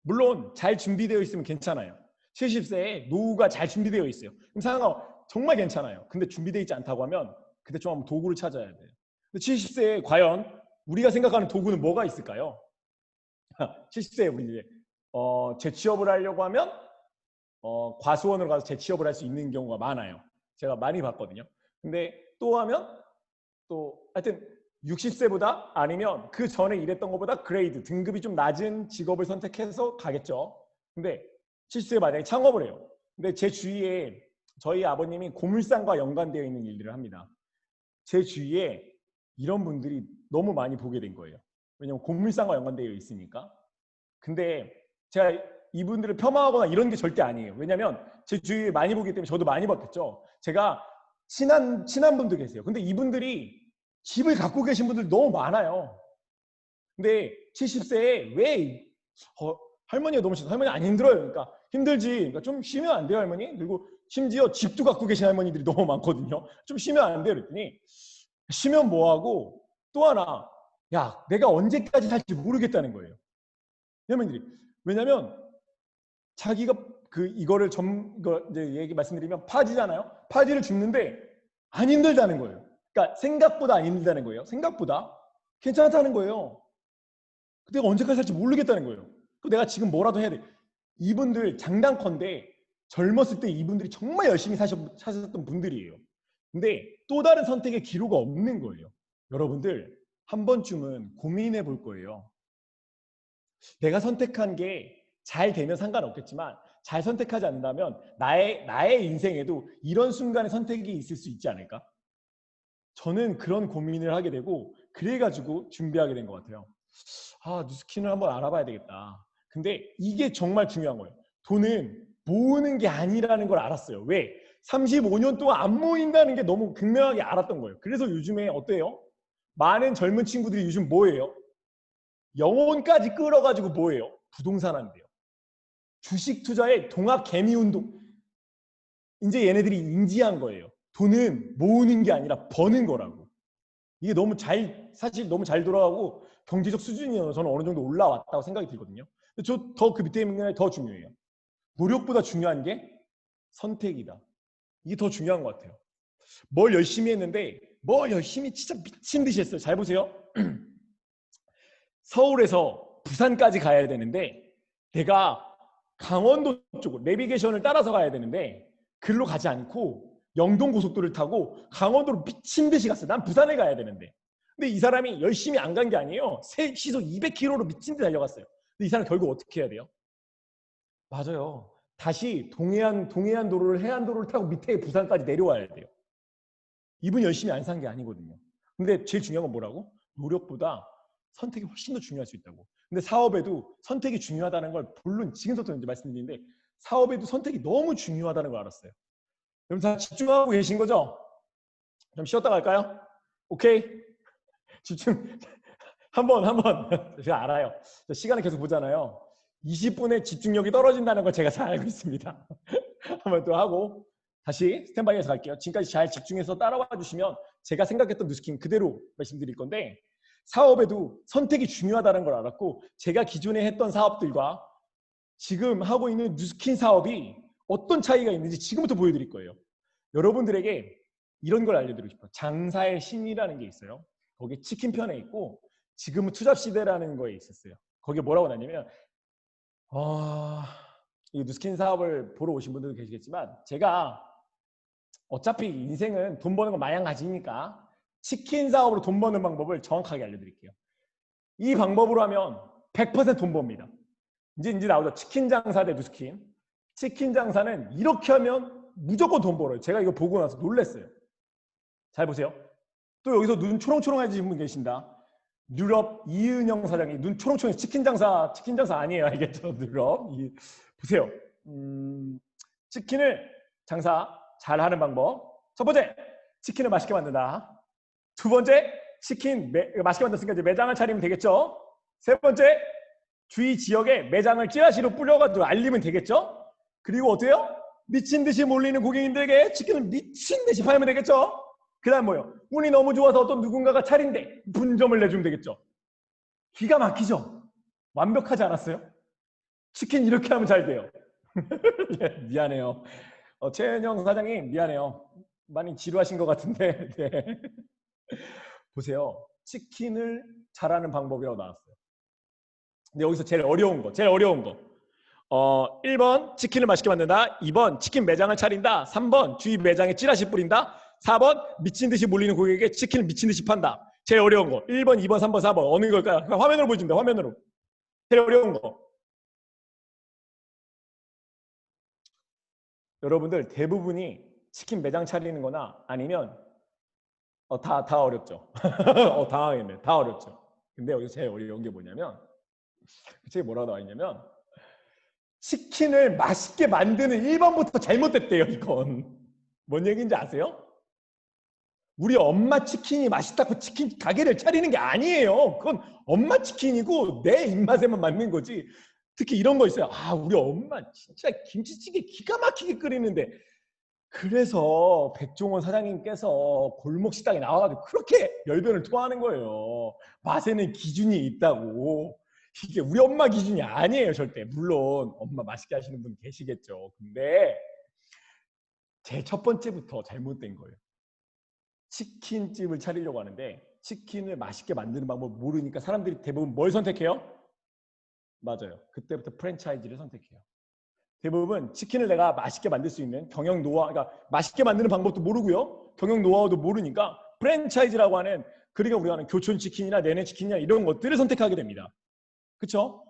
Speaker 1: 물론 잘 준비되어 있으면 괜찮아요. 70세에 노후가 잘 준비되어 있어요. 그럼 상관없어요. 정말 괜찮아요. 근데 준비되어 있지 않다고 하면 그때 좀 한번 도구를 찾아야 돼요. 70세에 과연 우리가 생각하는 도구는 뭐가 있을까요? 70세에 우리 이제 재취업을 하려고 하면 과수원으로 가서 재취업을 할 수 있는 경우가 많아요. 제가 많이 봤거든요. 근데 또 하면 또 하여튼 60세보다 아니면 그 전에 일했던 것보다 그레이드, 등급이 좀 낮은 직업을 선택해서 가겠죠. 근데 70세에 만약에 창업을 해요. 근데 제 주위에 저희 아버님이 고물상과 연관되어 있는 일들을 합니다. 제 주위에 이런 분들이 너무 많이 보게 된 거예요. 왜냐면 고물상과 연관되어 있으니까. 근데 제가 이분들을 폄하하거나 이런 게 절대 아니에요. 왜냐면 제 주위에 많이 보기 때문에 저도 많이 봤겠죠. 제가 친한 분들 계세요. 근데 이분들이 집을 갖고 계신 분들 너무 많아요. 근데 70세에 왜 할머니가 너무 싫어. 할머니 안 힘들어요. 그러니까 힘들지. 그러니까 좀 쉬면 안 돼요, 할머니? 그리고 심지어 집도 갖고 계신 할머니들이 너무 많거든요. 좀 쉬면 안 돼요. 그랬더니 쉬면 뭐하고 또 하나 야 내가 언제까지 살지 모르겠다는 거예요. 할머니들이. 왜냐면 자기가 이거를 이거 이제 얘기 말씀드리면 파지잖아요. 파지를 줍는데 안 힘들다는 거예요. 그러니까 생각보다 안 힘들다는 거예요. 생각보다 괜찮다는 거예요. 내가 언제까지 살지 모르겠다는 거예요. 그럼 내가 지금 뭐라도 해야 돼. 이분들 장단컨대 젊었을 때 이분들이 정말 열심히 사셨던 분들이에요. 근데 또 다른 선택의 기로가 없는 거예요. 여러분들 한 번쯤은 고민해 볼 거예요. 내가 선택한 게 잘 되면 상관없겠지만 잘 선택하지 않는다면 나의 인생에도 이런 순간의 선택이 있을 수 있지 않을까? 저는 그런 고민을 하게 되고 그래가지고 준비하게 된 것 같아요. 뉴스킨을 한번 알아봐야 되겠다. 근데 이게 정말 중요한 거예요. 돈은 모으는 게 아니라는 걸 알았어요. 왜? 35년 동안 안 모인다는 게 너무 극명하게 알았던 거예요. 그래서 요즘에 어때요? 많은 젊은 친구들이 요즘 뭐예요? 영혼까지 끌어가지고 뭐예요? 부동산 한대요. 주식 투자에 동학 개미 운동. 이제 얘네들이 인지한 거예요. 돈은 모으는 게 아니라 버는 거라고. 이게 사실 너무 잘 돌아가고 경제적 수준이 저는 어느 정도 올라왔다고 생각이 들거든요. 저 더 그 밑에 있는 게 더 중요해요. 노력보다 중요한 게 선택이다. 이게 더 중요한 것 같아요. 뭘 열심히 했는데 뭘 열심히 진짜 미친 듯이 했어요. 잘 보세요. 서울에서 부산까지 가야 되는데 내가 강원도 쪽으로 내비게이션을 따라서 가야 되는데 글로 가지 않고 영동고속도로를 타고 강원도로 미친 듯이 갔어요. 난 부산에 가야 되는데. 근데 이 사람이 열심히 안 간 게 아니에요. 시속 200km로 미친 듯이 달려갔어요. 근데 이 사람 결국 어떻게 해야 돼요? 맞아요. 다시 동해안 도로를 해안도로를 타고 밑에 부산까지 내려와야 돼요. 이분 열심히 안 산 게 아니거든요. 근데 제일 중요한 건 뭐라고? 노력보다 선택이 훨씬 더 중요할 수 있다고. 근데 사업에도 선택이 중요하다는 걸 물론 지금부터 이제 말씀드리는데 사업에도 선택이 너무 중요하다는 걸 알았어요. 여러분 다 집중하고 계신 거죠? 좀 쉬었다 갈까요? 오케이? 집중. 한번 제가 알아요. 시간을 계속 보잖아요. 20분에 집중력이 떨어진다는 걸 제가 잘 알고 있습니다. 한번 또 하고 다시 스탠바이에서 갈게요. 지금까지 잘 집중해서 따라와 주시면 제가 생각했던 뉴스킨 그대로 말씀드릴 건데 사업에도 선택이 중요하다는 걸 알았고 제가 기존에 했던 사업들과 지금 하고 있는 뉴스킨 사업이 어떤 차이가 있는지 지금부터 보여드릴 거예요. 여러분들에게 이런 걸 알려드리고 싶어요. 장사의 신이라는 게 있어요. 거기 치킨 편에 있고 지금은 투잡 시대라는 거에 있었어요. 거기에 뭐라고 나냐면 이 뉴스킨 사업을 보러 오신 분들도 계시겠지만 제가 어차피 인생은 돈 버는 거 마냥 가지니까 치킨 사업으로 돈 버는 방법을 정확하게 알려드릴게요. 이 방법으로 하면 100% 돈 법니다. 이제 나오죠. 치킨 장사 대 뉴스킨. 치킨 장사는 이렇게 하면 무조건 돈 벌어요. 제가 이거 보고 나서 놀랐어요. 잘 보세요. 또 여기서 눈 초롱초롱해지신 분 계신다. 유럽 이은영 사장이 눈 초롱초롱해. 치킨 장사 아니에요. 알겠죠? 유럽. 보세요. 치킨을 장사 잘하는 방법. 첫 번째, 치킨을 맛있게 만든다. 두 번째, 치킨 맛있게 만들었으니까 이제 매장을 차리면 되겠죠. 세 번째, 주위 지역에 매장을 찌라시로 뿌려가지고 알리면 되겠죠. 그리고 어때요? 미친 듯이 몰리는 고객님들에게 치킨을 미친 듯이 팔면 되겠죠. 그 다음 뭐요? 운이 너무 좋아서 어떤 누군가가 차린데 분점을 내주면 되겠죠. 기가 막히죠? 완벽하지 않았어요? 치킨 이렇게 하면 잘 돼요. 미안해요. 최은영 사장님 미안해요. 많이 지루하신 것 같은데. 네. 보세요. 치킨을 잘하는 방법이라고 나왔어요. 근데 여기서 제일 어려운 거. 1번 치킨을 맛있게 만든다. 2번 치킨 매장을 차린다. 3번 주위 매장에 찌라시 뿌린다. 4번 미친 듯이 몰리는 고객에게 치킨을 미친 듯이 판다. 제일 어려운 거. 1번, 2번, 3번, 4번. 어느 걸까요? 화면으로 보여줍니다. 화면으로. 제일 어려운 거. 여러분들 대부분이 치킨 매장 차리는 거나 아니면 다 어렵죠. 당황했네. 다 어렵죠. 근데 여기서 제일 어려운 게 뭐냐면 그 책에 뭐라고 나와 있냐면 치킨을 맛있게 만드는 1번부터 잘못됐대요. 이건. 뭔 얘기인지 아세요? 우리 엄마 치킨이 맛있다고 치킨 가게를 차리는 게 아니에요. 그건 엄마 치킨이고 내 입맛에만 맞는 거지. 특히 이런 거 있어요. 아, 우리 엄마 진짜 김치찌개 기가 막히게 끓이는데, 그래서 백종원 사장님께서 골목 식당에 나와가지고 그렇게 열변을 토하는 거예요. 맛에는 기준이 있다고. 이게 우리 엄마 기준이 아니에요, 절대. 물론 엄마 맛있게 하시는 분 계시겠죠. 근데 제 첫 번째부터 잘못된 거예요. 치킨집을 차리려고 하는데 치킨을 맛있게 만드는 방법을 모르니까 사람들이 대부분 뭘 선택해요? 맞아요. 그때부터 프랜차이즈를 선택해요. 대부분 치킨을 내가 맛있게 만들 수 있는 경영 노하우, 그러니까 맛있게 만드는 방법도 모르고요. 경영 노하우도 모르니까 프랜차이즈라고 하는, 그러니까 우리가 하는 교촌치킨이나 내내치킨이나 이런 것들을 선택하게 됩니다. 그렇죠?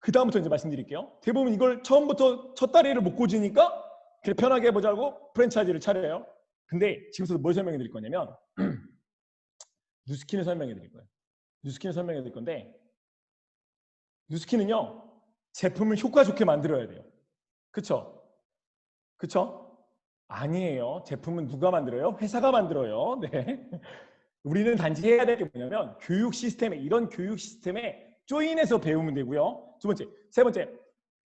Speaker 1: 그 다음부터 이제 말씀드릴게요. 대부분 이걸 처음부터 첫 다리를 못 고지니까 그냥 편하게 해보자고 프랜차이즈를 차려요. 근데 지금부터 뭘 설명해 드릴 거냐면 누스킨을 설명해 드릴 거예요. 누스킨을 설명해 드릴 건데, 누스킨은요 제품을 효과 좋게 만들어야 돼요. 그쵸? 그쵸? 아니에요. 제품은 누가 만들어요? 회사가 만들어요. 네. 우리는 단지 해야 될 게 뭐냐면 교육 시스템에, 이런 교육 시스템에 조인해서 배우면 되고요. 두 번째, 세 번째,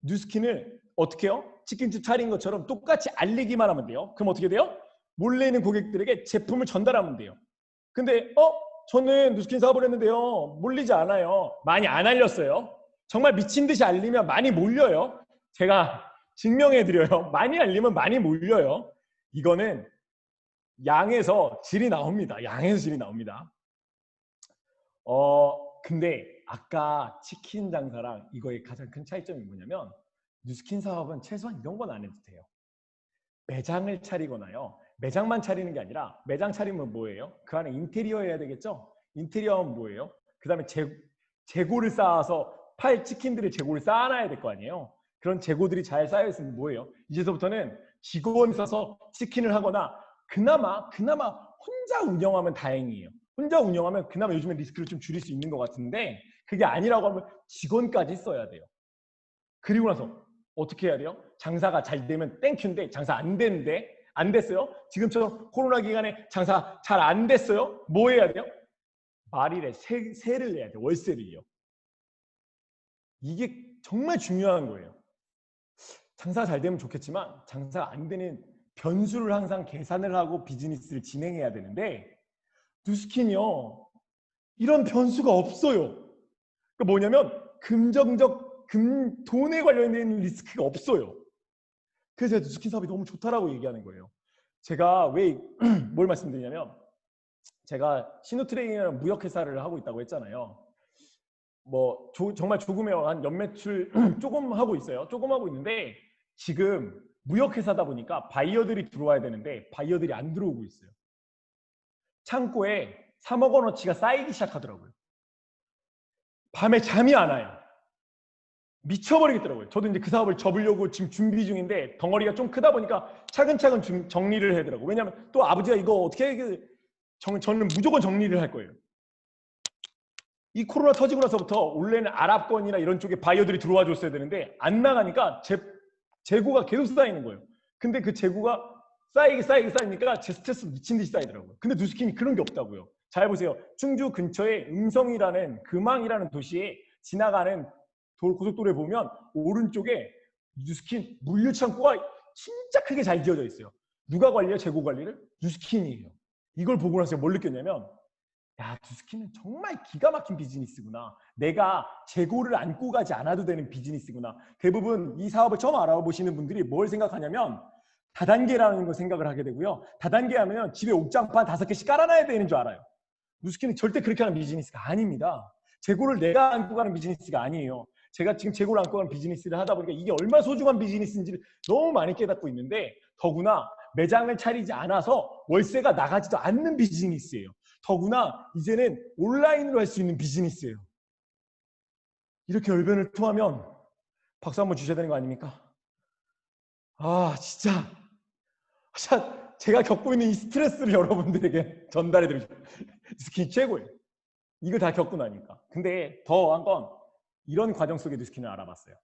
Speaker 1: 뉴스킨을 어떻게 해요? 치킨집 차린 것처럼 똑같이 알리기만 하면 돼요. 그럼 어떻게 돼요? 몰래 있는 고객들에게 제품을 전달하면 돼요. 근데 저는 뉴스킨 사업을 했는데요, 몰리지 않아요. 많이 안 알렸어요. 정말 미친 듯이 알리면 많이 몰려요. 제가 증명해드려요. 많이 알리면 많이 몰려요. 이거는 양에서 질이 나옵니다. 양에서 질이 나옵니다. 근데 아까 치킨 장사랑 이거의 가장 큰 차이점이 뭐냐면, 뉴스킨 사업은 최소한 이런 건 안 해도 돼요. 매장을 차리거나요. 매장만 차리는 게 아니라, 매장 차리면 뭐예요? 그 안에 인테리어 해야 되겠죠? 인테리어는 뭐예요? 그 다음에 재고를 쌓아서 팔 치킨들의 재고를 쌓아놔야 될 거 아니에요? 그런 재고들이 잘 쌓여있으면 뭐예요? 이제서부터는 직원 써서 치킨을 하거나, 그나마 혼자 운영하면 다행이에요. 혼자 운영하면 그나마 요즘에 리스크를 좀 줄일 수 있는 것 같은데, 그게 아니라고 하면 직원까지 써야 돼요. 그리고 나서 어떻게 해야 돼요? 장사가 잘 되면 땡큐인데 장사 안 되는데, 안 됐어요? 지금처럼 코로나 기간에 장사 잘 안 됐어요? 뭐 해야 돼요? 말일에 세를 내야 돼요. 월세를요. 이게 정말 중요한 거예요. 장사가 잘 되면 좋겠지만 장사가 안 되는 변수를 항상 계산을 하고 비즈니스를 진행해야 되는데, 뉴스킨이요, 이런 변수가 없어요. 그러니까 뭐냐면 돈에 관련된 리스크가 없어요. 그래서 제가 뉴스킨 사업이 너무 좋다라고 얘기하는 거예요. 제가 왜 뭘 말씀드리냐면, 제가 신우트레이닝이라는 무역회사를 하고 있다고 했잖아요. 뭐 정말 조금의 한 연매출 조금 하고 있어요. 조금 하고 있는데, 지금 무역회사다 보니까 바이어들이 들어와야 되는데 바이어들이 안 들어오고 있어요. 창고에 3억 원어치가 쌓이기 시작하더라고요. 밤에 잠이 안 와요. 미쳐버리겠더라고요. 저도 이제 그 사업을 접으려고 지금 준비 중인데, 덩어리가 좀 크다 보니까 차근차근 정리를 해야 되더라고요. 왜냐하면 또 아버지가 이거 어떻게 저는 무조건 정리를 할 거예요. 이 코로나 터지고 나서부터 원래는 아랍권이나 이런 쪽에 바이어들이 들어와 줬어야 되는데 안 나가니까 재고가 계속 쌓이는 거예요. 근데 그 재고가 쌓이니까 제 스트레스 미친 듯이 쌓이더라고요. 근데 뉴스킨이 그런 게 없다고요. 잘 보세요. 충주 근처에 음성이라는, 금왕이라는 도시에 지나가는 고속도로에 보면 오른쪽에 뉴스킨 물류창고가 진짜 크게 잘 지어져 있어요. 누가 관리해요? 재고 관리를? 뉴스킨이에요. 이걸 보고 나서 뭘 느꼈냐면, 야, 뉴스킨은 정말 기가 막힌 비즈니스구나. 내가 재고를 안고 가지 않아도 되는 비즈니스구나. 대부분 이 사업을 처음 알아보시는 분들이 뭘 생각하냐면 다단계라는 걸 생각을 하게 되고요. 다단계 하면 집에 옥장판 5개씩 깔아놔야 되는 줄 알아요. 뉴스킨은 절대 그렇게 하는 비즈니스가 아닙니다. 재고를 내가 안고 가는 비즈니스가 아니에요. 제가 지금 재고를 안고 가는 비즈니스를 하다 보니까 이게 얼마나 소중한 비즈니스인지를 너무 많이 깨닫고 있는데, 더구나 매장을 차리지 않아서 월세가 나가지도 않는 비즈니스예요. 더구나 이제는 온라인으로 할 수 있는 비즈니스예요. 이렇게 열변을 토하면 박수 한번 주셔야 되는 거 아닙니까? 아, 진짜 제가 겪고 있는 이 스트레스를 여러분들에게 전달해 드리죠. 뉴스킨 최고예요. 이거 다 겪고 나니까. 근데 더한 건 이런 과정 속에 뉴스킨을 알아봤어요.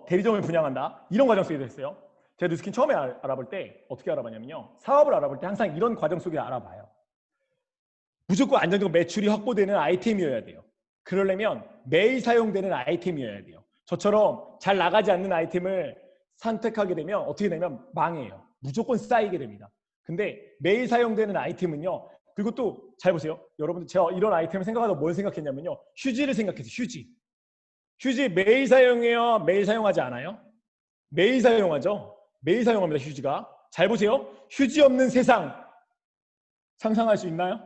Speaker 1: 대리점을 분양한다. 이런 과정 속에도 했어요. 제가 누스킨 처음에 알아볼 때 어떻게 알아봤냐면요. 사업을 알아볼 때 항상 이런 과정 속에 알아봐요. 무조건 안정적으로 매출이 확보되는 아이템이어야 돼요. 그러려면 매일 사용되는 아이템이어야 돼요. 저처럼 잘 나가지 않는 아이템을 선택하게 되면 어떻게 되면 망해요. 무조건 쌓이게 됩니다. 근데 매일 사용되는 아이템은요. 그리고 또 잘 보세요. 여러분들 제가 이런 아이템을 생각하다 뭘 생각했냐면요. 휴지를 생각했어요. 휴지. 휴지 매일 사용해요? 매일 사용하지 않아요? 매일 사용하죠. 매일 사용합니다. 휴지가. 잘 보세요. 휴지 없는 세상 상상할 수 있나요?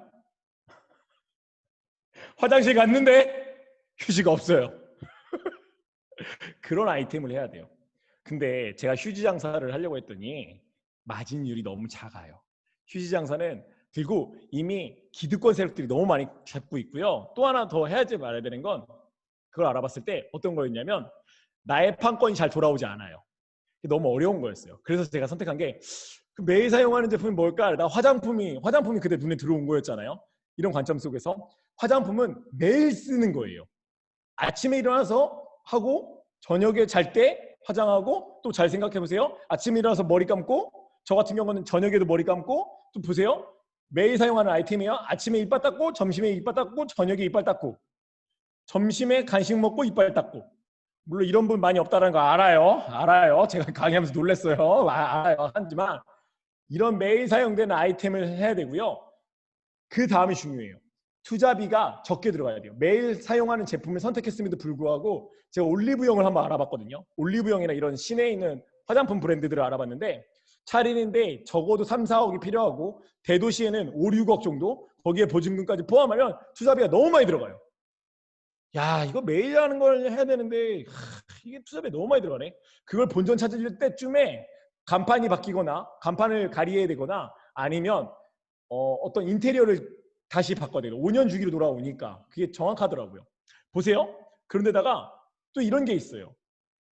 Speaker 1: 화장실 갔는데 휴지가 없어요. 그런 아이템을 해야 돼요. 근데 제가 휴지 장사를 하려고 했더니 마진율이 너무 작아요. 휴지 장사는 그리고 이미 기득권 세력들이 너무 많이 잡고 있고요. 또 하나 더 해야지 말아야 되는 건 그걸 알아봤을 때 어떤 거였냐면 나의 판권이 잘 돌아오지 않아요. 너무 어려운 거였어요. 그래서 제가 선택한 게 매일 사용하는 제품이 뭘까? 나 화장품이 그때 눈에 들어온 거였잖아요. 이런 관점 속에서 화장품은 매일 쓰는 거예요. 아침에 일어나서 하고 저녁에 잘 때 화장하고 또 잘 생각해 보세요. 아침에 일어나서 머리 감고 저 같은 경우는 저녁에도 머리 감고 또 보세요. 매일 사용하는 아이템이에요. 아침에 이빨 닦고 점심에 이빨 닦고 저녁에 이빨 닦고 점심에 간식 먹고 이빨 닦고 물론 이런 분 많이 없다는 거 알아요. 제가 강의하면서 놀랐어요. 알아요. 하지만 이런 매일 사용되는 아이템을 해야 되고요. 그 다음이 중요해요. 투자비가 적게 들어가야 돼요. 매일 사용하는 제품을 선택했음에도 불구하고 제가 올리브영을 한번 알아봤거든요. 올리브영이나 이런 시내에 있는 화장품 브랜드들을 알아봤는데 차리는데 적어도 3, 4억이 필요하고 대도시에는 5, 6억 정도 거기에 보증금까지 포함하면 투자비가 너무 많이 들어가요. 야 이거 매일 하는 걸 해야 되는데 이게 투자비가 너무 많이 들어가네. 그걸 본전 찾을 때쯤에 간판이 바뀌거나 간판을 가리해야 되거나 아니면 어떤 인테리어를 다시 바꿔야 돼요. 5년 주기로 돌아오니까 그게 정확하더라고요. 보세요. 그런데다가 또 이런 게 있어요.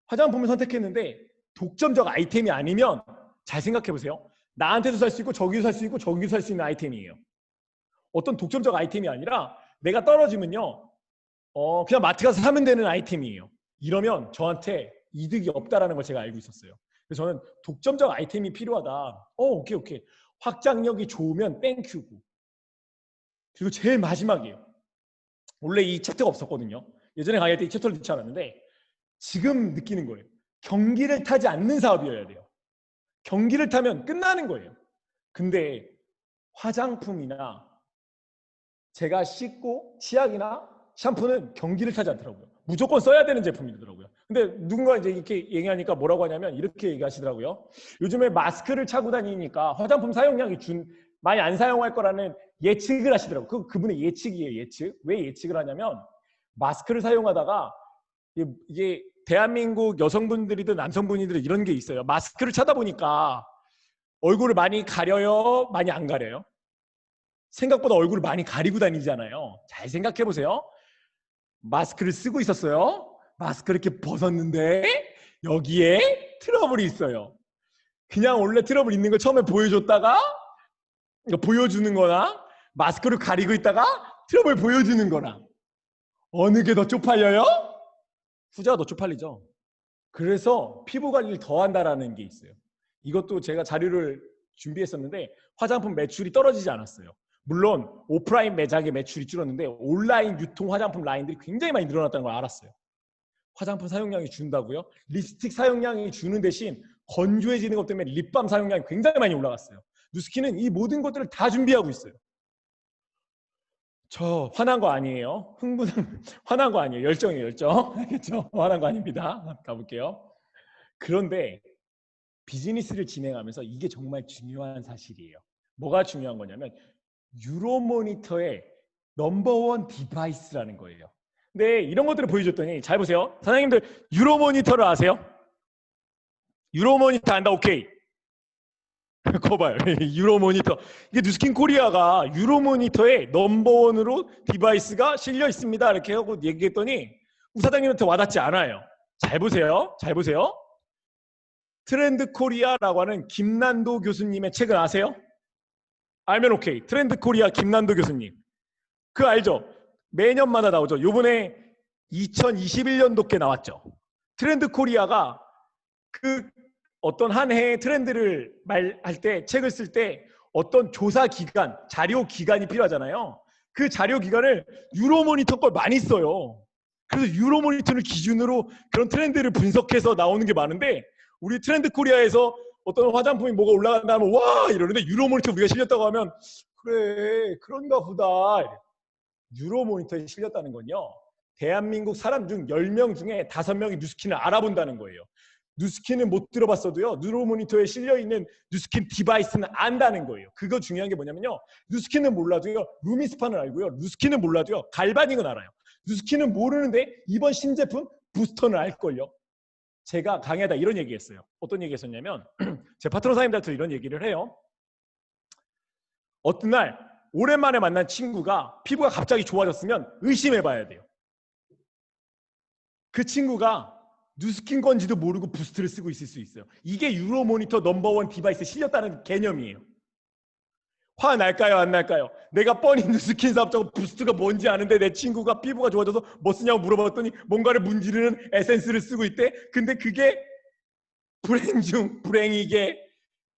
Speaker 1: 화장품을 선택했는데 독점적 아이템이 아니면 잘 생각해 보세요. 나한테도 살 수 있고 저기도 살 수 있고 저기도 살 수 있는 아이템이에요. 어떤 독점적 아이템이 아니라 내가 떨어지면요. 그냥 마트 가서 사면 되는 아이템이에요. 이러면 저한테 이득이 없다라는 걸 제가 알고 있었어요. 그래서 저는 독점적 아이템이 필요하다. 오케이. 확장력이 좋으면 땡큐고. 그리고 제일 마지막이에요. 원래 이 챕터가 없었거든요. 예전에 강의할 때 이 챕터를 넣지 않았는데 지금 느끼는 거예요. 경기를 타지 않는 사업이어야 돼요. 경기를 타면 끝나는 거예요. 근데 화장품이나 제가 씻고 치약이나 샴푸는 경기를 타지 않더라고요. 무조건 써야 되는 제품이더라고요. 근데 누군가 이제 이렇게 얘기하니까 뭐라고 하냐면 이렇게 얘기하시더라고요. 요즘에 마스크를 차고 다니니까 화장품 사용량이 많이 안 사용할 거라는 예측을 하시더라고요. 그분의 예측이에요. 예측. 왜 예측을 하냐면 마스크를 사용하다가 이게 대한민국 여성분들이든 남성분이든 이런 게 있어요. 마스크를 차다 보니까 얼굴을 많이 가려요? 많이 안 가려요? 생각보다 얼굴을 많이 가리고 다니잖아요. 잘 생각해 보세요. 마스크를 쓰고 있었어요. 마스크를 이렇게 벗었는데 여기에 트러블이 있어요. 그냥 원래 트러블 있는 걸 처음에 보여줬다가 보여주는 거나 마스크를 가리고 있다가 트러블 보여주는 거나 어느 게 더 쪽팔려요? 후자가 더 쪽팔리죠. 그래서 피부 관리를 더 한다라는 게 있어요. 이것도 제가 자료를 준비했었는데 화장품 매출이 떨어지지 않았어요. 물론 오프라인 매장의 매출이 줄었는데 온라인 유통 화장품 라인들이 굉장히 많이 늘어났다는 걸 알았어요. 화장품 사용량이 준다고요? 립스틱 사용량이 주는 대신 건조해지는 것 때문에 립밤 사용량이 굉장히 많이 올라갔어요. 누스킨은 이 모든 것들을 다 준비하고 있어요. 저 화난 거 아니에요. 화난 거 아니에요. 열정이에요. 열정. 알겠죠? 화난 거 아닙니다. 가볼게요. 그런데 비즈니스를 진행하면서 이게 정말 중요한 사실이에요. 뭐가 중요한 거냐면 유로모니터의 넘버원 디바이스라는 거예요. 근데 이런 것들을 보여줬더니 잘 보세요. 사장님들 유로모니터를 아세요? 유로모니터 안다. 오케이. 그거 봐요. 유로모니터. 이게 누스킨 코리아가 유로모니터의 넘버원으로 디바이스가 실려 있습니다. 이렇게 하고 얘기했더니 우사장님한테 와닿지 않아요. 잘 보세요. 잘 보세요. 트렌드 코리아라고 하는 김난도 교수님의 책을 아세요? 알면 오케이. 트렌드 코리아 김난도 교수님. 그거 알죠? 매년마다 나오죠. 요번에 2021년도께 나왔죠. 트렌드 코리아가 어떤 한 해의 트렌드를 말할 때, 책을 쓸 때 어떤 조사 기간, 자료 기간이 필요하잖아요. 그 자료 기간을 유로모니터 걸 많이 써요. 그래서 유로모니터를 기준으로 그런 트렌드를 분석해서 나오는 게 많은데, 우리 트렌드 코리아에서 어떤 화장품이 뭐가 올라간다 하면 와 이러는데, 유로모니터 우리가 실렸다고 하면 그래 그런가 보다. 유로모니터에 실렸다는 건요, 대한민국 사람 중 10명 중에 5명이 누스킨을 알아본다는 거예요. 누스킨은 못 들어봤어도요, 유로모니터에 실려있는 누스킨 디바이스는 안다는 거예요. 그거 중요한 게 뭐냐면요, 누스킨은 몰라도요 루미스판을 알고요, 누스킨은 몰라도요 갈바닉은 알아요. 누스킨은 모르는데 이번 신제품 부스터는 알걸요. 제가 강의하다 이런 얘기했어요. 어떤 얘기 했었냐면 제 파트너 사님들한테 이런 얘기를 해요. 어떤 날 오랜만에 만난 친구가 피부가 갑자기 좋아졌으면 의심해 봐야 돼요. 그 친구가 누스킨 건지도 모르고 부스트를 쓰고 있을 수 있어요. 이게 유로모니터 넘버원 디바이스에 실렸다는 개념이에요. 화 날까요 안 날까요? 내가 뻔히 누스킨 사업자고 부스트가 뭔지 아는데 내 친구가 피부가 좋아져서 뭐 쓰냐고 물어봤더니 뭔가를 문지르는 에센스를 쓰고 있대. 근데 그게 불행 중 불행이게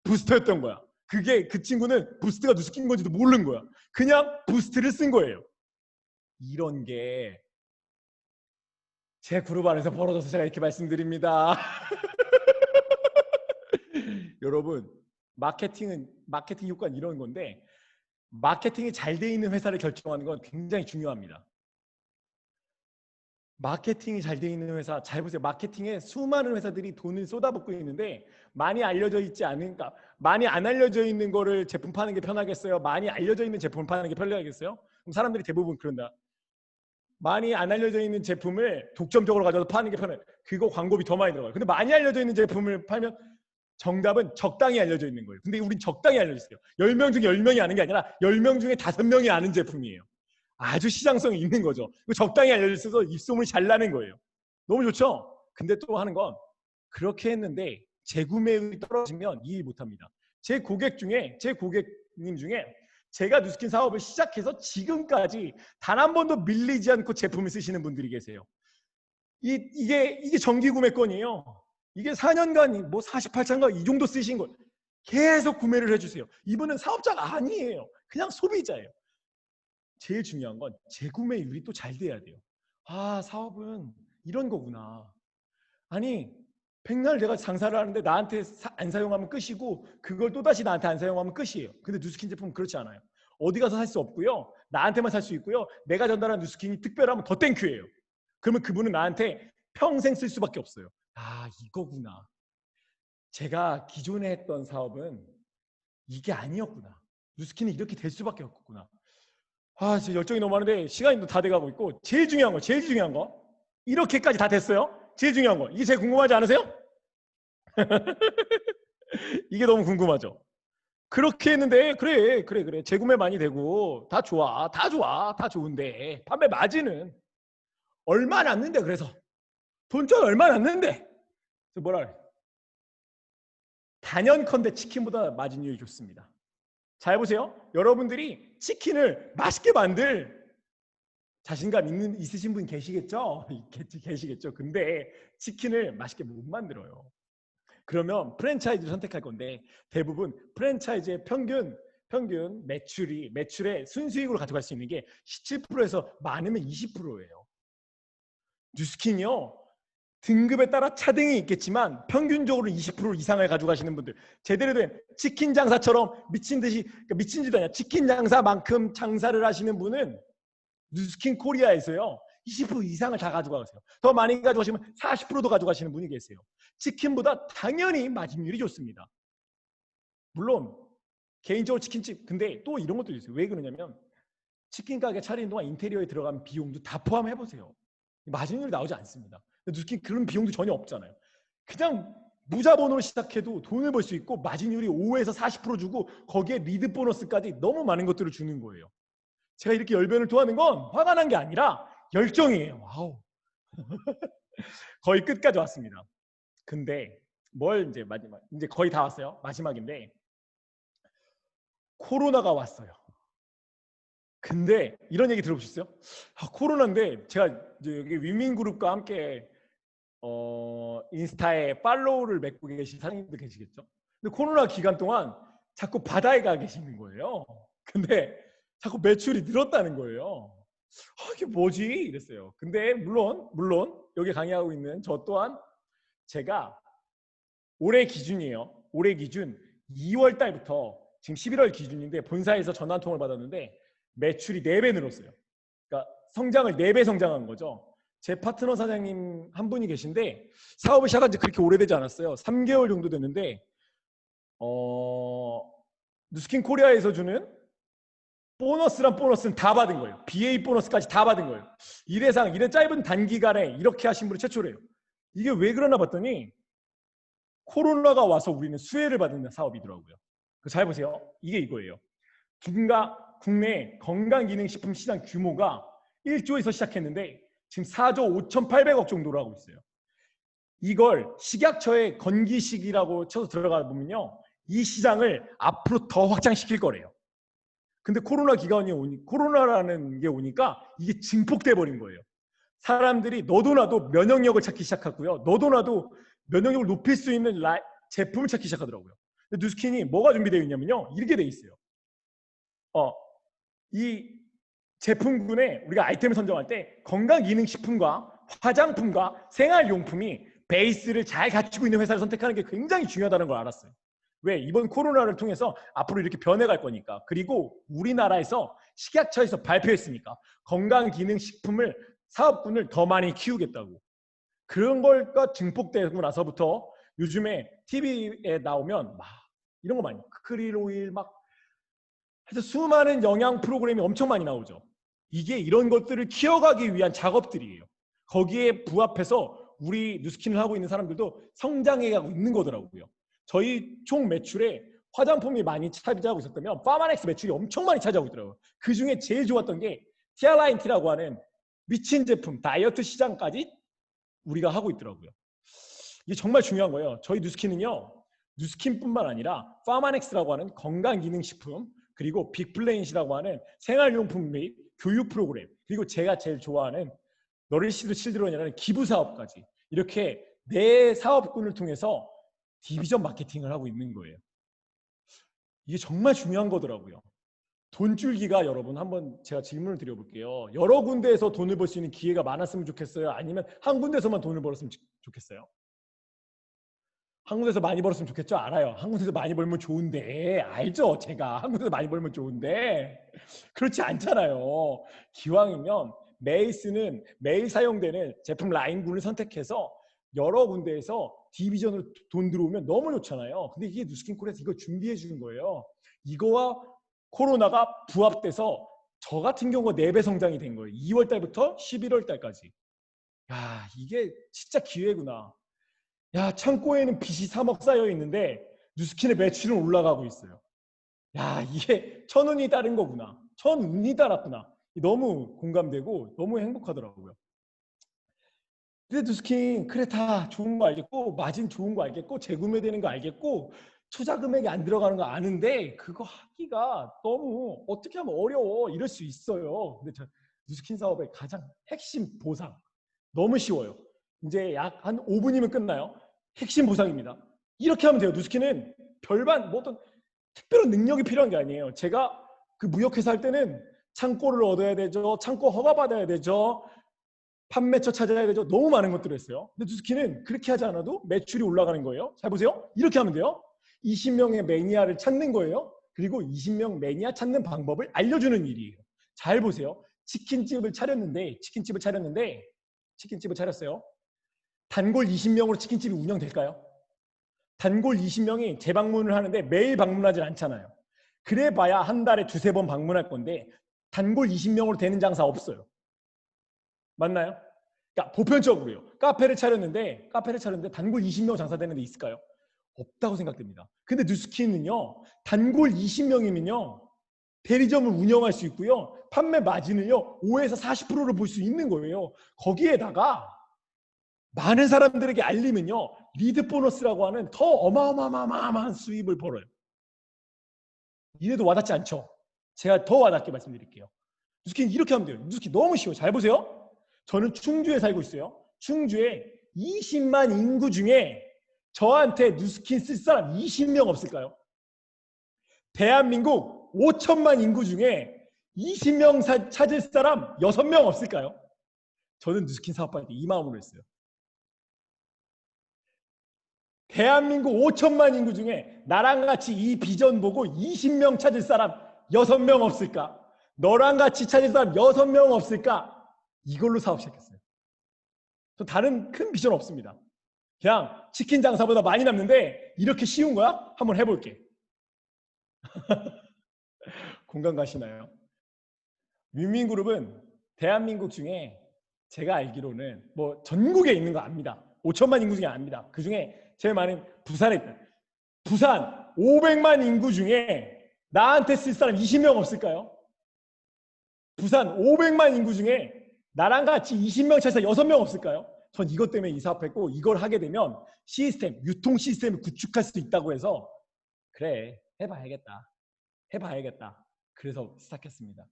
Speaker 1: 부스터였던 거야. 그게 그 친구는 부스트가 누스킨 건지도 모르는 거야. 그냥 부스트를 쓴 거예요. 이런 게 제 그룹 안에서 벌어져서 제가 이렇게 말씀드립니다. 여러분, 마케팅 효과는 이런 건데, 마케팅이 잘 돼 있는 회사를 결정하는 건 굉장히 중요합니다. 마케팅이 잘 돼 있는 회사, 잘 보세요. 마케팅에 수많은 회사들이 돈을 쏟아붓고 있는데, 많이 알려져 있지 않으니까, 많이 안 알려져 있는 거를 제품 파는 게 편하겠어요? 많이 알려져 있는 제품을 파는 게 편하겠어요? 그럼 사람들이 대부분 그런다. 많이 안 알려져 있는 제품을 독점적으로 가져서 파는 게 편해요. 그거 광고비 더 많이 들어가요. 근데 많이 알려져 있는 제품을 팔면 정답은 적당히 알려져 있는 거예요. 근데 우린 적당히 알려져 있어요. 10명 중에 10명이 아는 게 아니라 10명 중에 5명이 아는 제품이에요. 아주 시장성이 있는 거죠. 적당히 알려져 있어서 입소문이 잘 나는 거예요. 너무 좋죠? 근데 또 하는 건, 그렇게 했는데 재구매율이 떨어지면 이해 못합니다. 제 고객님 중에 제가 누스킨 사업을 시작해서 지금까지 단 한 번도 밀리지 않고 제품을 쓰시는 분들이 계세요. 이게 정기 구매권이에요. 이게 4년간 뭐 48차인가 이 정도 쓰신 거 계속 구매를 해주세요. 이분은 사업자가 아니에요. 그냥 소비자예요. 제일 중요한 건 재구매율이 또 잘 돼야 돼요. 아, 사업은 이런 거구나. 아니, 백날 내가 장사를 하는데 나한테 안 사용하면 끝이고, 그걸 또다시 나한테 안 사용하면 끝이에요. 근데 누스킨 제품은 그렇지 않아요. 어디 가서 살 수 없고요, 나한테만 살 수 있고요, 내가 전달한 누스킨이 특별하면 더 땡큐예요. 그러면 그분은 나한테 평생 쓸 수밖에 없어요. 아, 이거구나. 제가 기존에 했던 사업은 이게 아니었구나. 누스킨이 이렇게 될 수밖에 없구나. 아, 진짜 열정이 너무 많은데 시간이 다 돼가고 있고, 제일 중요한 거 이렇게까지 다 됐어요. 제일 중요한 거, 이게 제일 궁금하지 않으세요? 이게 너무 궁금하죠? 그렇게 했는데 그래 재구매 많이 되고 다 좋아, 다 좋은데 판매 마진은 얼마 남는데, 그래서 돈좀 얼마 남는데 뭐라 그래, 단연컨대 치킨보다 마진율이 좋습니다. 잘 보세요. 여러분들이 치킨을 맛있게 만들 자신감 있으신 분 계시겠죠? 계시겠죠. 근데 치킨을 맛있게 못 만들어요. 그러면 프랜차이즈를 선택할 건데, 대부분 프랜차이즈의 평균 매출의 순수익으로 가져갈 수 있는 게 17%에서 많으면 20%예요. 뉴스킨이요, 등급에 따라 차등이 있겠지만 평균적으로 20% 이상을 가져가시는 분들, 제대로 된 치킨 장사처럼 미친 듯이, 미친 짓 아니야, 치킨 장사만큼 장사를 하시는 분은 누스킨 코리아에서요 20% 이상을 다 가져가세요. 더 많이 가져가시면 40%도 가져가시는 분이 계세요. 치킨보다 당연히 마진율이 좋습니다. 물론 개인적으로 치킨집, 근데 또 이런 것도 있어요. 왜 그러냐면, 치킨 가게 차리는 동안 인테리어에 들어간 비용도 다 포함해보세요. 마진율이 나오지 않습니다. 누스킨 그런 비용도 전혀 없잖아요. 그냥 무자본으로 시작해도 돈을 벌 수 있고, 마진율이 5에서 40% 주고 거기에 리드 보너스까지 너무 많은 것들을 주는 거예요. 제가 이렇게 열변을 토하는 건 화가 난 게 아니라 열정이에요. 와우. 거의 끝까지 왔습니다. 근데 뭘 이제 마지막, 이제 거의 다 왔어요. 마지막인데 코로나가 왔어요. 근데 이런 얘기 들어보셨어요? 아, 코로나인데 제가 이제 여기 윈윈그룹과 함께 인스타에 팔로우를 맺고 계신 사장님도 계시겠죠. 근데 코로나 기간 동안 자꾸 바다에 가 계시는 거예요. 근데 자꾸 매출이 늘었다는 거예요. 이게 뭐지? 이랬어요. 근데 물론 여기 강의하고 있는 저 또한 제가 올해 기준이에요. 올해 기준 2월 달부터 지금 11월 기준인데 본사에서 전화 한 통을 받았는데 매출이 4배 늘었어요. 그러니까 성장을 4배 성장한 거죠. 제 파트너 사장님 한 분이 계신데 사업을 시작한 지 그렇게 오래되지 않았어요. 3개월 정도 됐는데 누스킨 코리아에서 주는 보너스는 다 받은 거예요. BA 보너스까지 다 받은 거예요. 이래 짧은 단기간에 이렇게 하신 분이 최초래요. 이게 왜 그러나 봤더니 코로나가 와서 우리는 수혜를 받는 사업이더라고요. 잘 보세요. 이게 이거예요. 국내 건강기능식품 시장 규모가 1조에서 시작했는데 지금 4조 5,800억 정도로 하고 있어요. 이걸 식약처의 건기식이라고 쳐서 들어가 보면요. 이 시장을 앞으로 더 확장시킬 거래요. 근데 코로나라는 게 오니까 이게 증폭돼 버린 거예요. 사람들이 너도 나도 면역력을 찾기 시작하고요. 너도 나도 면역력을 높일 수 있는 제품을 찾기 시작하더라고요. 근데 누스킨이 뭐가 준비되어 있냐면요. 이렇게 돼 있어요. 이 제품군에 우리가 아이템을 선정할 때 건강기능식품과 화장품과 생활용품이 베이스를 잘 갖추고 있는 회사를 선택하는 게 굉장히 중요하다는 걸 알았어요. 왜? 이번 코로나를 통해서 앞으로 이렇게 변해갈 거니까. 그리고 우리나라에서 식약처에서 발표했으니까 건강기능식품을 사업군을 더 많이 키우겠다고. 그런 걸까 증폭되고 나서부터 요즘에 TV에 나오면 막 이런 거 많이 크릴 오일 막 해서 수많은 영양 프로그램이 엄청 많이 나오죠. 이게 이런 것들을 키워가기 위한 작업들이에요. 거기에 부합해서 우리 누스킨을 하고 있는 사람들도 성장해가고 있는 거더라고요. 저희 총 매출에 화장품이 많이 차지하고 있었다면 파마넥스 매출이 엄청 많이 차지하고 있더라고요. 그중에 제일 좋았던 게 티알라인티라고 하는 미친 제품 다이어트 시장까지 우리가 하고 있더라고요. 이게 정말 중요한 거예요. 저희 누스킨은요. 누스킨뿐만 아니라 파마넥스라고 하는 건강기능식품 그리고 빅플레인이라고 하는 생활용품 및 교육 프로그램 그리고 제가 제일 좋아하는 너리시드 칠드런이라는 기부사업까지 이렇게 내 사업군을 통해서 디비전 마케팅을 하고 있는 거예요. 이게 정말 중요한 거더라고요. 돈줄기가 여러분 한번 제가 질문을 드려볼게요. 여러 군데에서 돈을 벌 수 있는 기회가 많았으면 좋겠어요? 아니면 한 군데서만 돈을 벌었으면 좋겠어요? 한 군데서 많이 벌었으면 좋겠죠? 알아요. 한 군데서 많이 벌면 좋은데 알죠? 제가 한 군데서 많이 벌면 좋은데 그렇지 않잖아요. 기왕이면 매일 사용되는 제품 라인군을 선택해서 여러 군데에서 디비전으로 돈 들어오면 너무 좋잖아요. 근데 이게 누스킨 코리아에서 이거 준비해 주는 거예요. 이거와 코로나가 부합돼서 저 같은 경우가 4배 성장이 된 거예요. 2월 달부터 11월 달까지. 야, 이게 진짜 기회구나. 야, 창고에는 빚이 3억 쌓여 있는데 누스킨의 매출은 올라가고 있어요. 야, 이게 천운이 따른 거구나. 천운이 따랐구나. 너무 공감되고 너무 행복하더라고요. 근데 누스킨 그래 다 좋은 거 알겠고 마진 좋은 거 알겠고 재구매되는 거 알겠고 투자 금액이 안 들어가는 거 아는데 그거 하기가 너무 어떻게 하면 어려워 이럴 수 있어요. 근데 누스킨 사업의 가장 핵심 보상 너무 쉬워요. 이제 약 한 5분이면 끝나요. 핵심 보상입니다. 이렇게 하면 돼요. 누스킨은 별반 뭐 어떤 특별한 능력이 필요한 게 아니에요. 제가 그 무역회사 할 때는 창고를 얻어야 되죠. 창고 허가 받아야 되죠. 판매처 찾아야 되죠. 너무 많은 것들을 했어요. 근데 누스킨은 그렇게 하지 않아도 매출이 올라가는 거예요. 잘 보세요. 이렇게 하면 돼요. 20명의 매니아를 찾는 거예요. 그리고 20명 매니아 찾는 방법을 알려주는 일이에요. 잘 보세요. 치킨집을 차렸는데 치킨집을 차렸어요. 단골 20명으로 치킨집이 운영될까요? 단골 20명이 재방문을 하는데 매일 방문하지 않잖아요. 그래봐야 한 달에 2-3번 방문할 건데 단골 20명으로 되는 장사 없어요. 맞나요? 그러니까 보편적으로요. 카페를 차렸는데 단골 20명 장사되는 데 있을까요? 없다고 생각됩니다. 근데 누스킨은요. 단골 20명이면요. 대리점을 운영할 수 있고요. 판매 마진을요. 5에서 40%를 볼 수 있는 거예요. 거기에다가 많은 사람들에게 알리면요. 리드 보너스라고 하는 더 어마어마한 수입을 벌어요. 이래도 와닿지 않죠? 제가 더 와닿게 말씀드릴게요. 누스킨 이렇게 하면 돼요. 누스킨 너무 쉬워요. 잘 보세요. 저는 충주에 살고 있어요. 충주에 20만 인구 중에 저한테 누스킨 쓸 사람 20명 없을까요? 대한민국 5천만 인구 중에 20명 찾을 사람 6명 없을까요? 저는 누스킨 사업할 때 이 마음으로 했어요. 대한민국 5천만 인구 중에 나랑 같이 이 비전 보고 20명 찾을 사람 6명 없을까? 너랑 같이 찾을 사람 6명 없을까? 이걸로 사업 시작했어요. 저 다른 큰 비전 없습니다. 그냥 치킨 장사보다 많이 남는데 이렇게 쉬운 거야? 한번 해볼게. 공감 가시나요? 윈윈그룹은 대한민국 중에 제가 알기로는 뭐 전국에 있는 거 압니다. 5천만 인구 중에 압니다. 그 중에 제일 많은 부산에 있다. 부산 500만 인구 중에 나한테 쓸 사람 20명 없을까요? 부산 500만 인구 중에 나랑 같이 20명 찾아서 6명 없을까요? 전 이것 때문에 이 사업했고 이걸 하게 되면 시스템, 유통 시스템을 구축할 수 있다고 해서 그래 해봐야겠다. 그래서 시작했습니다.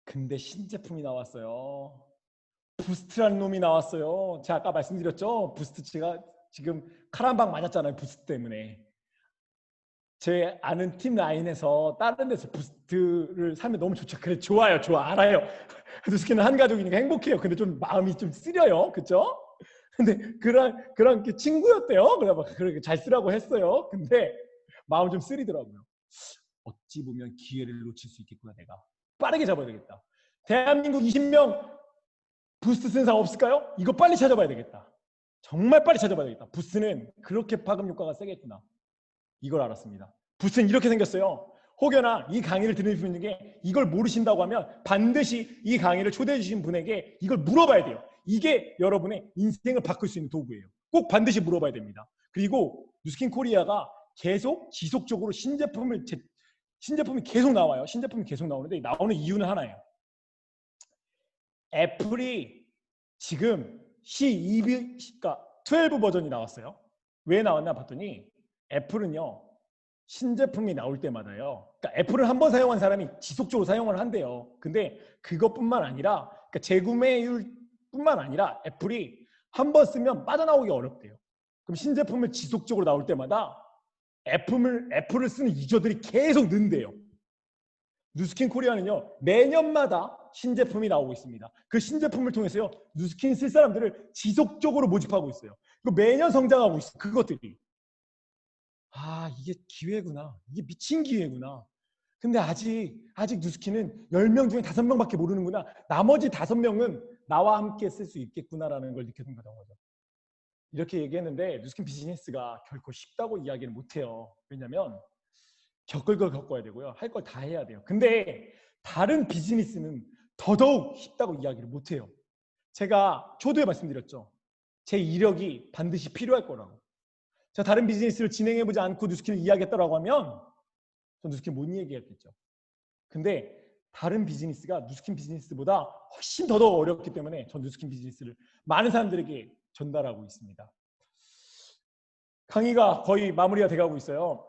Speaker 1: 근데 신제품이 나왔어요. 부스트라는 놈이 나왔어요. 제가 아까 말씀드렸죠. 부스트 제가 지금 칼 한 방 맞았잖아요. 부스트 때문에. 제 아는 팀 라인에서 다른 데서 부스트를 사면 너무 좋죠. 그래 좋아요. 알아요. 누스키는 한 가족이니까 행복해요. 근데 좀 마음이 좀 쓰려요. 그쵸? 근데 그런 친구였대요. 그래 막 그렇게 잘 쓰라고 했어요. 근데 마음 좀 쓰리더라고요. 어찌 보면 기회를 놓칠 수 있겠구나 내가. 빠르게 잡아야 되겠다. 대한민국 20명 부스트 쓴 사람 없을까요? 이거 빨리 찾아봐야 되겠다. 정말 빨리 찾아봐야 되겠다. 부스는 그렇게 파급 효과가 세겠구나. 이걸 알았습니다. 부스는 이렇게 생겼어요. 혹여나 이 강의를 듣는 분 중에 이걸 모르신다고 하면 반드시 이 강의를 초대해 주신 분에게 이걸 물어봐야 돼요. 이게 여러분의 인생을 바꿀 수 있는 도구예요. 꼭 반드시 물어봐야 됩니다. 그리고 누스킨 코리아가 계속 지속적으로 신제품이 계속 나와요. 신제품이 계속 나오는데 나오는 이유는 하나예요. 애플이 지금 12 버전이 나왔어요. 왜 나왔나 봤더니 애플은요. 신제품이 나올 때마다요. 그러니까 애플을 한번 사용한 사람이 지속적으로 사용을 한대요. 근데 그것뿐만 아니라 그러니까 재구매율뿐만 아니라 애플이 한번 쓰면 빠져나오기 어렵대요. 그럼 신제품을 지속적으로 나올 때마다 애플을 쓰는 유저들이 계속 는대요. 누스킨 코리아는요. 매년마다 신제품이 나오고 있습니다. 그 신제품을 통해서요. 누스킨 쓸 사람들을 지속적으로 모집하고 있어요. 이거 매년 성장하고 있어요. 그것들이. 아 이게 기회구나. 이게 미친 기회구나. 근데 아직 누스킨은 10명 중에 5명밖에 모르는구나. 나머지 5명은 나와 함께 쓸 수 있겠구나라는 걸 느껴본 거죠. 이렇게 얘기했는데 누스킨 비즈니스가 결코 쉽다고 이야기를 못해요. 왜냐하면 겪을 걸 겪어야 되고요. 할 걸 다 해야 돼요. 근데 다른 비즈니스는 더더욱 쉽다고 이야기를 못해요. 제가 초두에 말씀드렸죠. 제 이력이 반드시 필요할 거라고. 자, 다른 비즈니스를 진행해보지 않고 누스킨을 이야기했다라고 하면 전 누스킨 못 얘기했겠죠. 근데 다른 비즈니스가 누스킨 비즈니스보다 훨씬 더더욱 어렵기 때문에 전 누스킨 비즈니스를 많은 사람들에게 전달하고 있습니다. 강의가 거의 마무리가 돼가고 있어요.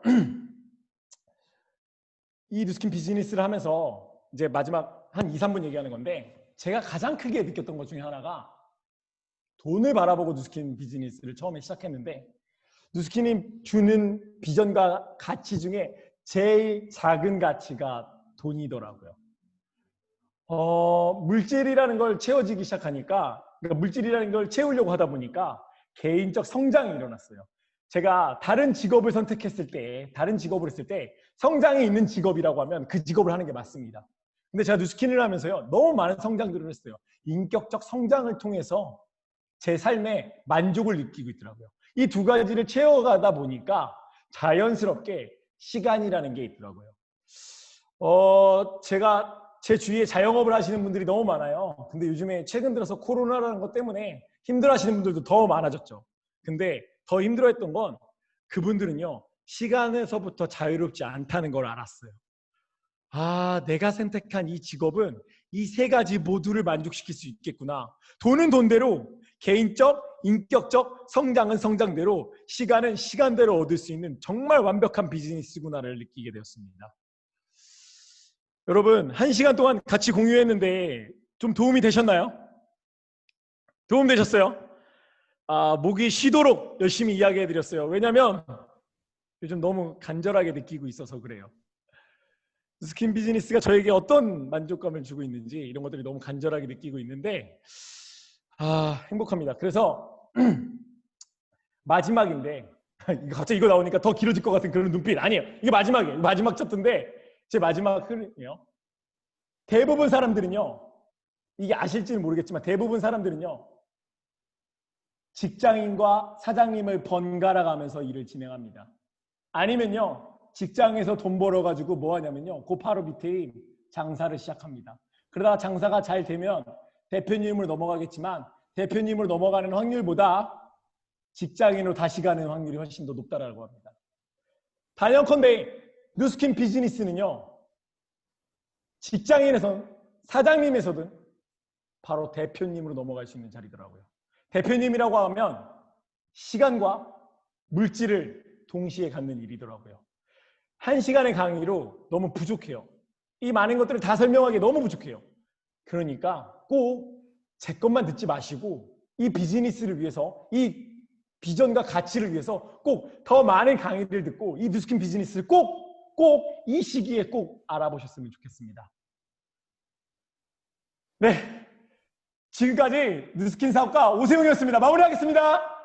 Speaker 1: 이 누스킨 비즈니스를 하면서 이제 마지막 한 2-3분 얘기하는 건데 제가 가장 크게 느꼈던 것 중에 하나가 돈을 바라보고 누스킨 비즈니스를 처음에 시작했는데 누스킨이 주는 비전과 가치 중에 제일 작은 가치가 돈이더라고요. 물질이라는 걸 채워지기 시작하니까 그러니까 물질이라는 걸 채우려고 하다 보니까 개인적 성장이 일어났어요. 제가 다른 직업을 선택했을 때 다른 직업을 했을 때 성장이 있는 직업이라고 하면 그 직업을 하는 게 맞습니다. 근데 제가 누스킨을 하면서요 너무 많은 성장들을 했어요. 인격적 성장을 통해서 제 삶에 만족을 느끼고 있더라고요. 이 두 가지를 채워가다 보니까 자연스럽게 시간이라는 게 있더라고요. 제가 제 주위에 자영업을 하시는 분들이 너무 많아요. 근데 요즘에 최근 들어서 코로나라는 것 때문에 힘들어하시는 분들도 더 많아졌죠. 근데 더 힘들어했던 건 그분들은요. 시간에서부터 자유롭지 않다는 걸 알았어요. 아, 내가 선택한 이 직업은 이 3가지 모두를 만족시킬 수 있겠구나. 돈은 돈대로, 개인적, 인격적, 성장은 성장대로, 시간은 시간대로 얻을 수 있는 정말 완벽한 비즈니스구나를 느끼게 되었습니다. 여러분, 1시간 동안 같이 공유했는데 좀 도움이 되셨나요? 도움 되셨어요? 목이 쉬도록 열심히 이야기해드렸어요. 왜냐하면 요즘 너무 간절하게 느끼고 있어서 그래요. 스킨 비즈니스가 저에게 어떤 만족감을 주고 있는지 이런 것들이 너무 간절하게 느끼고 있는데 행복합니다. 그래서 마지막인데 갑자기 이거 나오니까 더 길어질 것 같은 그런 눈빛 아니에요. 이게 마지막이에요. 마지막 챕터인데 제 마지막 흐름이에요. 대부분 사람들은요. 이게 아실지는 모르겠지만 대부분 사람들은요. 직장인과 사장님을 번갈아 가면서 일을 진행합니다. 아니면요. 직장에서 돈 벌어가지고 뭐 하냐면요. 그 바로 밑에 장사를 시작합니다. 그러다가 장사가 잘 되면 대표님으로 넘어가겠지만 대표님으로 넘어가는 확률보다 직장인으로 다시 가는 확률이 훨씬 더 높다라고 합니다. 단연컨대 뉴스킨 비즈니스는요. 직장인에선 사장님에서든 바로 대표님으로 넘어갈 수 있는 자리더라고요. 대표님이라고 하면 시간과 물질을 동시에 갖는 일이더라고요. 1시간의 강의로 너무 부족해요. 이 많은 것들을 다 설명하기 너무 부족해요. 그러니까 꼭 제 것만 듣지 마시고 이 비즈니스를 위해서 이 비전과 가치를 위해서 꼭 더 많은 강의를 듣고 이 뉴스킨 비즈니스를 꼭 이 시기에 꼭 알아보셨으면 좋겠습니다. 네, 지금까지 뉴스킨 사업가 오세훈이었습니다. 마무리하겠습니다.